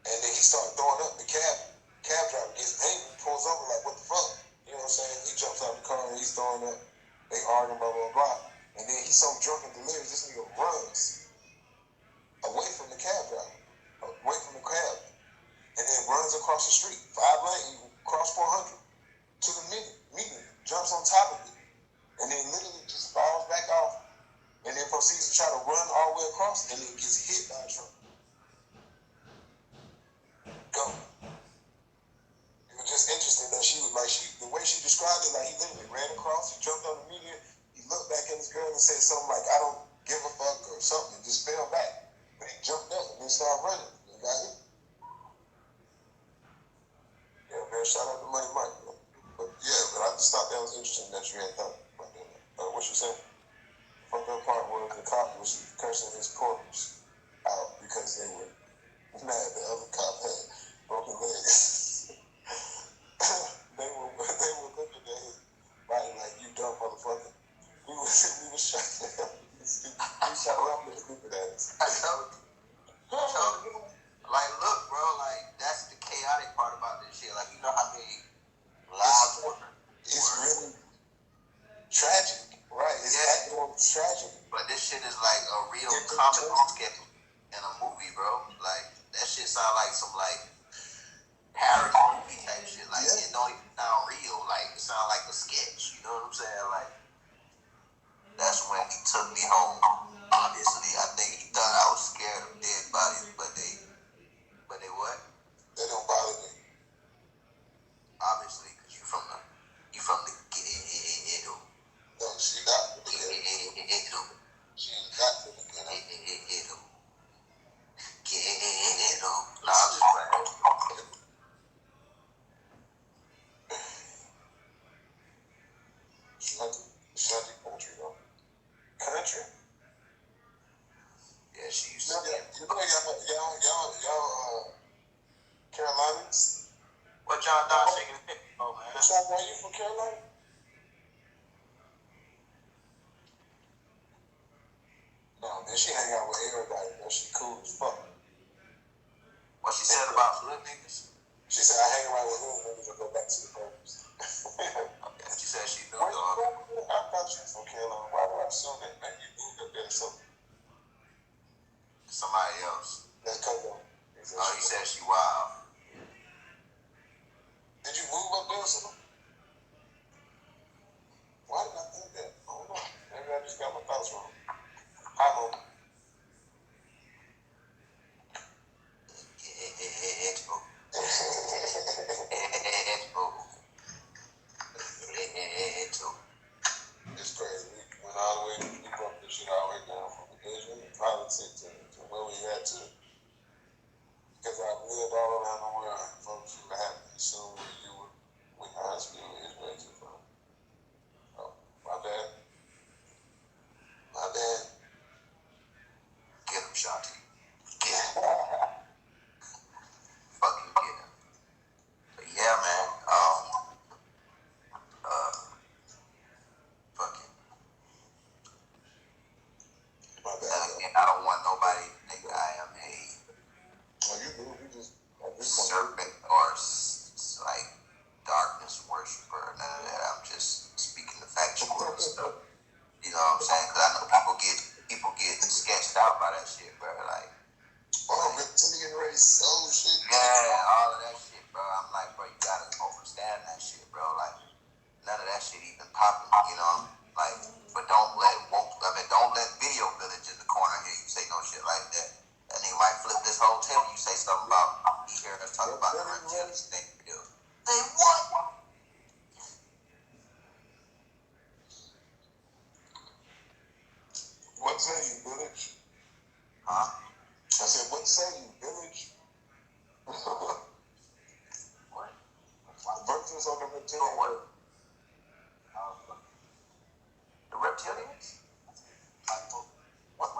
And then he started throwing up. The cab driver gets angry, pulls over like, what the fuck? You know what I'm saying? He jumps out the car and he's throwing up. They arguing, blah, blah, blah. And then he's so drunk and delirious, this nigga runs away from the cab driver, away from the cab, and then runs across the street, 5 lanes, across 400 to the median, jumps on top of it, and then literally just falls back off, and then proceeds to try to run all the way across, and then gets hit by a truck. Go. It was just interesting that she was like, the way she described it, like he literally ran across, he jumped on the median, he looked back at his girl and said something like, I don't give a fuck or something, and just fell back. But he jumped up and then started running and got hit. Yeah, man, shout out to Money Mike, man. But yeah, but I just thought that was interesting that you had thought about that. What you saying? Fucked up part was the cop was cursing his corpse out because they were mad the other cop had broken legs. they were looking at his body like, you dumb motherfucker. We was shot him. We shot him with stupid ass. I told you. Like, look, bro, like, that's the chaotic part about this shit. Like, you know how many lives It's really tragic, right? It's actually tragic. But this shit is like a real comic sketch in a movie, bro. Like, that shit sound like some, like, parody movie type shit. Like, it don't even sound real. Like, it sound like a sketch. You know what I'm saying? Like, that's when he took me home. Obviously, I think he thought I was scared of dead bodies, but they hood niggas? She said I hang around with hood niggas and go back to the homes. Okay. She said she knew Where you dog. from? I thought you was from Carolina. Why do I assume that? Maybe you moved up there or something. Somebody else. That's Coco. Oh, he said she wild. Did you move up there or something? Why did I think that? I don't know. Maybe I just got my thoughts wrong. Hi, Mom. It's crazy. We went all the way, we broke this shit all the way down from religion and politics to where we had to. Because I've lived all around the world, folks who have assumed where you were, when high school is where you from. Oh, my bad. My bad. Get him, Shanti. Get him. Fucking get him. But yeah, man. Fucking. My bad. Again, I don't want nobody to think I am a Well, you do. You just at this point. serpent or like darkness worshiper. None of that. I'm just speaking the factual stuff. You know what I'm saying? Because I know people get sketched out by that shit, bro. Like, Oh, reptilian race. Oh, shit. yeah, all of that shit, bro. I'm like, bro, you gotta understand that shit, bro. Like, none of that shit even popping, you know? Like, but don't let Video Village in the corner here you say no shit like that. And he might flip this whole table. You say something about, he heard us talk about the reptilians thing. They what? What say you, village? Huh? I said, what say you, village? What? Versus on the reptilian. What? The reptilians? What?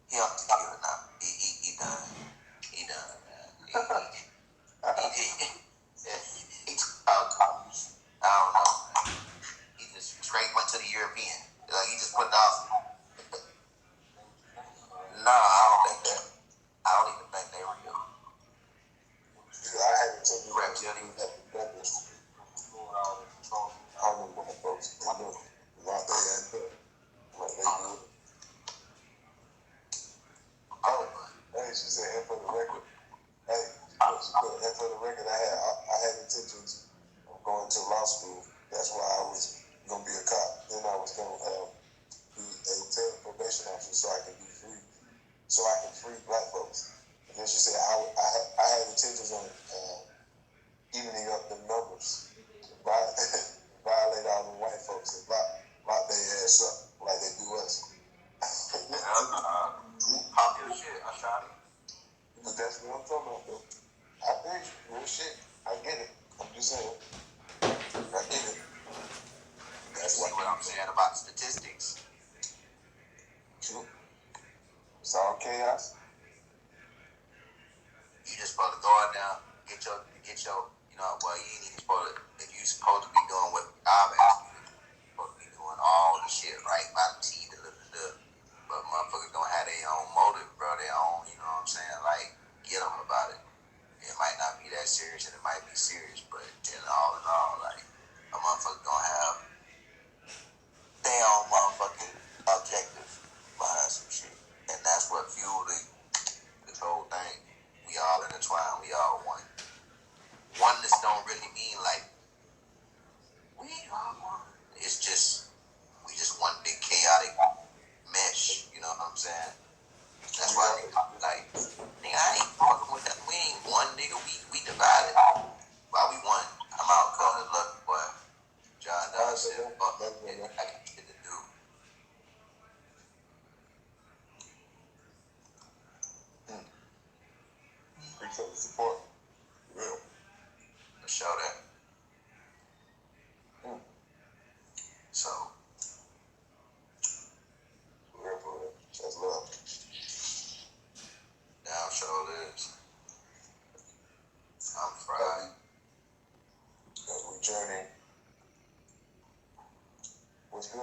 He off tequila now. He done. He done, man. He I don't know, man. He just straight went to the European. Like, he just put out. Nah, I don't think that. I don't even think they were real. I had to tell you Reptilians. that I remember when the folks, I knew what they had done. What they did. Oh, hey, she said, and for the record, hey, she put, and for the record, I had intentions of going to law school. That's why I was gonna be a cop. Then I was gonna be a tailor probation officer so I can be free, so I can free black folks. And then she said I had intentions on evening up the numbers, violate all the white folks and lock their ass up like they do us. Pop your shit, I shot it. But that's what I'm talking about, though. I think real shit. I get it. I'm just saying. I get it. That's See what I'm saying about statistics. True. It's all chaos. You just supposed to go out there, get your, you know, well, you ain't even supposed to, if you supposed to be doing what I'm asking you, you're supposed to be doing all the shit right by the T, but motherfuckers don't have their own motive, bro, their own, you know what I'm saying, like, get them about it. It might not be that serious, and it might be serious, but in all, like, a motherfucker gonna have their own motherfucking objective behind some shit, and that's what fueled this whole thing. We all intertwined, we all one. Oneness don't really mean like we are one. It's just we just one big chaotic mesh. You know what I'm saying? That's why niggas like, nigga, I ain't fucking with that. We ain't one, nigga. We divided. Why we one? I'm out, cuz look, boy. John Donne said, "Fuck, I got shit to do." Appreciate the support. Real. To show that. So, Real for real. That's love. down show is. I'm fried. As we journey. What's good?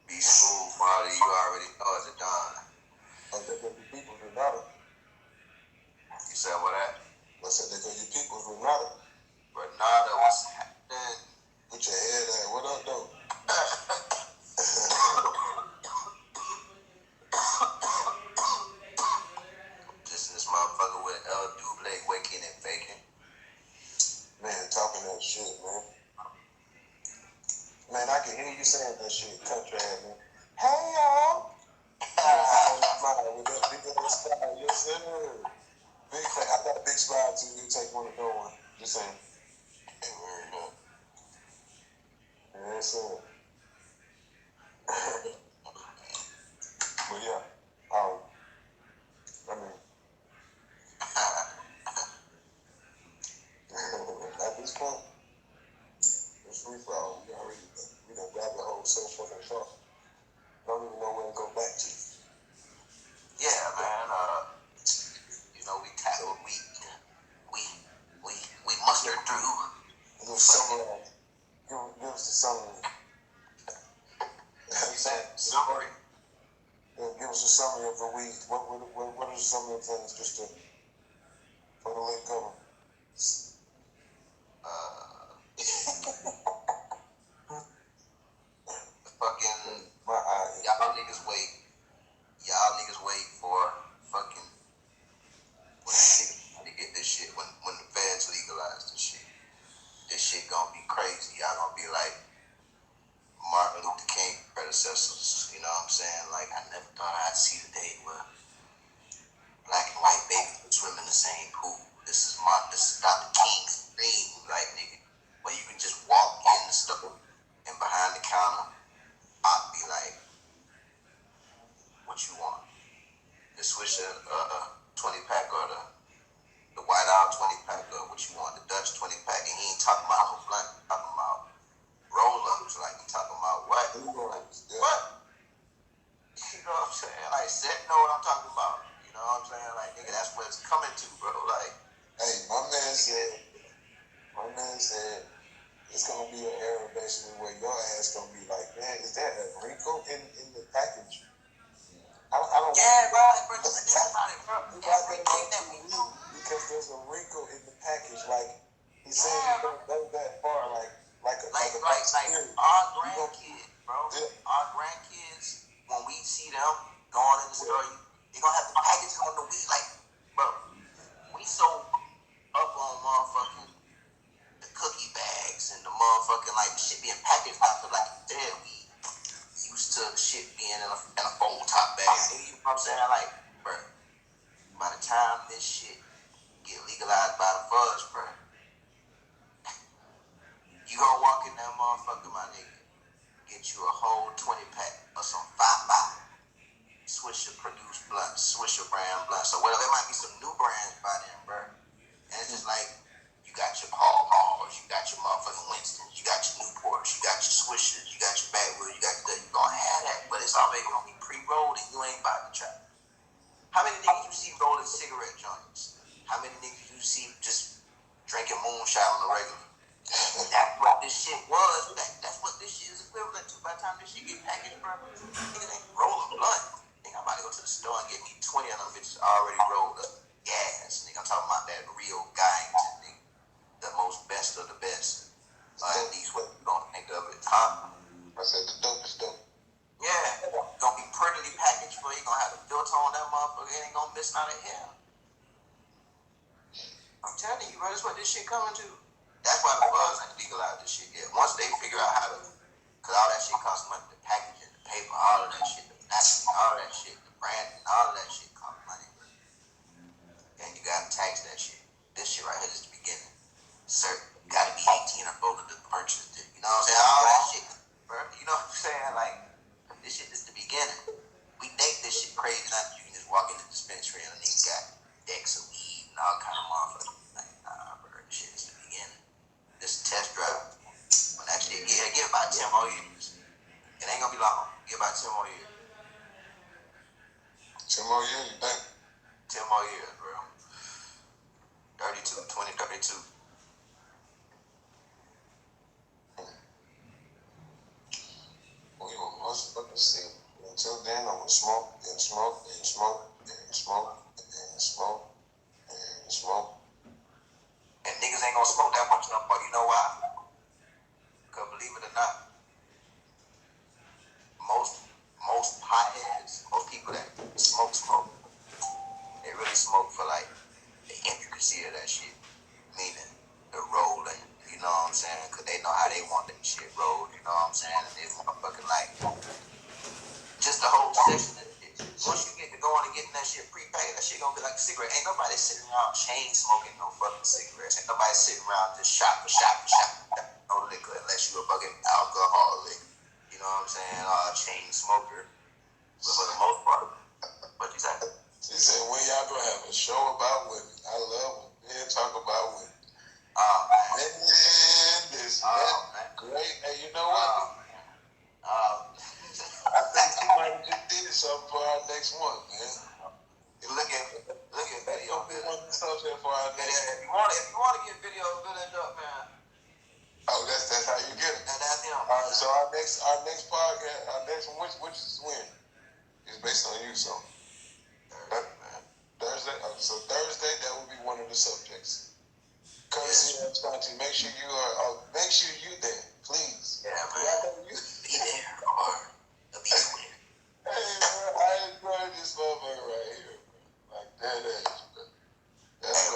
Be smooth, Marty. You already know it's a Don. The people do not. You said what be saying that shit, country ass man. Hey y'all. With that big ass smile, yes sir. Big thing. I got a big smile too. You take one to know one. Just saying. Yes sir. But yeah, I mean, at this point, it's free for all. We done grabbed the whole so fucking far. Don't even know where to go back to. Yeah, man. You know, we tackled, we mustered through. Give us the summary. Summary. Give us a summary of the week. What are some of the things just to for the late cover? Fucking my eye. Y'all niggas wait for fucking when to get this shit when the feds legalize this shit. This shit gonna be crazy. Y'all gonna be like Martin Luther King predecessors. You know what I'm saying? Like, I never thought I'd see the day where black and white babies would swim in the same pool. This is Dr. King's dream, like, nigga, where you can just walk in the store and behind the counter, I'll be like, what you want? The Swisher 20-pack or the White Owl 20-pack or what you want? The Dutch 20-pack. And he ain't talking about no blunt, he talking about roll-ups, like he talking about what? What? You know what I'm saying? Like, know what I'm talking about. You know what I'm saying? Like, nigga, that's what it's coming to, bro. Like, hey, my man said it's gonna be an era basically where your ass gonna be like, man, is that a wrinkle in the package? I don't yeah, bro, think about it, bro. Everything that we do. Because there's a wrinkle in the package, like he's saying he don't go that far, like our grandkids, bro. Yeah. Our grandkids, when we see them going in the store, they gonna have the packaging on the weed, like, bro. We so up on motherfucking the cookie bags and the motherfucking like shit being packaged out, like you said, we used to shit being in a fold top bag. You know what I'm saying? Like, bro, by the time this shit get legalized by the fuzz, bro, you gonna walk in that motherfucker, my nigga, get you a whole 20-pack or some 5-5 Swisher produced blunts, Swisher brand blunts, or whatever. There might be some new brands by them, bro. And it's just like, you got your Paul Malls, you got your motherfucking Winstons, you got your Newports, you got your Swishers, you got your Backwoods, you got your, you gonna have that, but it's already gonna be pre-rolled and you ain't about to try. How many niggas you see rolling cigarette joints? How many niggas you see just drinking moonshine on the regular? That's what this shit was. That's what this shit is equivalent to by the time this shit get packaged, bro. Niggas ain't rolling blunt. Nigga, I'm about to go to the store and get me 20 of them bitches already rolled up. Gas, nigga. I'm talking about that real guy, nigga. The most best of the best. At least what you gonna think of it, huh? I said the dopest dope. Yeah, gonna be prettily packaged for you. Gonna have a filter on that motherfucker. It ain't gonna miss out of hell. I'm telling you, bro, that's what this shit coming to. That's why the buzz ain't legalized this shit yet. Once they figure out how to, cause all that shit costs money, the packaging, the paper, all of that shit, the packaging, all that shit, the branding, all of that shit costs money, bro. And you gotta tax that shit. This shit right here is the beginning. Sir, you gotta be 18 or older to purchase it. You know what I'm saying? All that shit, bro. You know what I'm saying? Like, this shit is the beginning. We think this shit crazy enough you can just walk in the dispensary and a nigga got decks of weed and all kind of motherfuckers. Like, nah, bro, this shit is the beginning. This is a test drive. When that shit, give about 10 more years. It ain't gonna be long. Give about 10 more years. 10 more years, you think? 10 more years, bro. 2032. We gonna motherfucking see. Until then, I'm gonna smoke and smoke and smoke and smoke and smoke and smoke. And niggas ain't gonna smoke that much no more. You know why? Because believe it or not, most potheads, most people that smoke, they really smoke for like the intricacy of that shit. Meaning the rolling, you know what I'm saying? Because they know how they want that shit rolled, you know what I'm saying? And they motherfucking like, just the whole session of shit. Once you get to going and getting that shit prepaid, that shit gonna be like a cigarette. Ain't nobody sitting around chain smoking no fucking cigarettes. Ain't nobody sitting around just shot for shot for shot for shot. No liquor unless you a fucking alcoholic. You know what I'm saying? Chain smoker. But for the most part, what you say? She said, when y'all gonna have a show about women? I love when men talk about women. Oh, man. Man, this man. great. Hey, you know what? I think she might have just did something for our next one, man. Look at video. That's gonna be one of the subjects for our next one. If you want to get video village up, man. Oh, that's how you get it. And that's him. All right, so our next podcast, our next one, which is when? It's based on you, so. Thursday. So Thursday, that will be one of the subjects. Courtesy of Shanti. Make sure you there, please. Yeah, man. Be there or be square. Hey, man, I enjoy this motherfucker right here, bro. Like that ass, bro. That's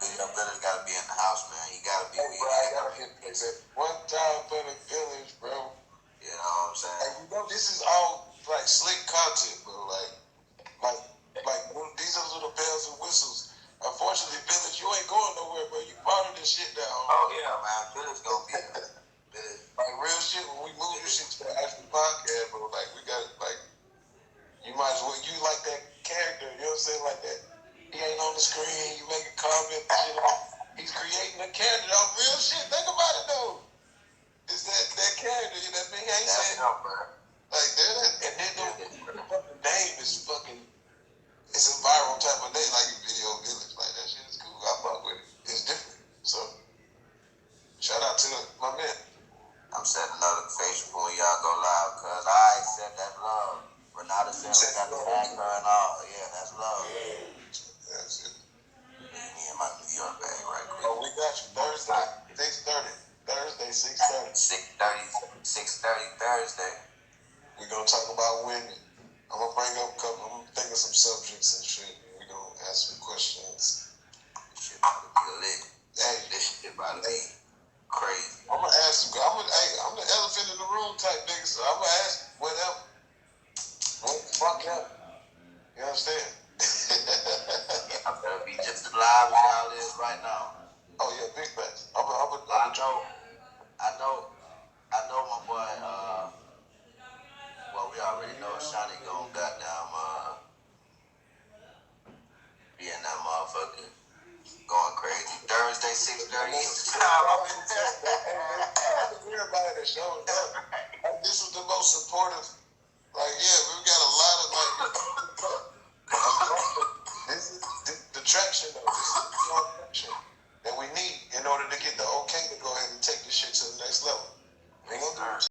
Video village gotta be in the house, man. You gotta be. Hey, bro, I gotta get that one time for the village, bro. You know what I'm saying? And you know, this is all like slick content, bro. Like these are little bells and whistles. Unfortunately, village, you ain't going nowhere, bro. You part of this shit now. Oh yeah, man. Village gonna be there. Like real shit. When we move this shit to the actual podcast, bro, like we got you might as well like that character. You know what I'm saying? Like that. He ain't on the screen. You make a comment. You know, he's creating a character on real shit. Think about it though. It's that character. That thing ain't saying. Like that, and then the fucking name is fucking. It's a viral type of name, like Video Village. Like that shit is cool. I fuck with it. It's different. So shout out to my man. I'm setting notification for when y'all go live, cause I said that love. Renata said we got to tag her and all. Yeah, that's love. That's it. Me and my New York bag right quick. Oh, we got you. Thursday, 6:30. Thursday, 6:30. 6:30 Thursday. We're gonna talk about women. I'm gonna bring up a couple. I'm gonna think of some subjects and shit. We're gonna ask some questions. This shit about to be lit. Hey, this shit about to be crazy. I'm gonna ask you. I'm the elephant in the room type nigga. So I'm gonna ask whatever. What the fuck up? You understand? Yeah, I'm gonna be just as live as y'all is right now. Oh yeah, big facts. I know my boy, well, we already know Shawnee gon' goddamn, be in that motherfucker going crazy. Thursday, 6:30. Everybody that showed up. This was the most supportive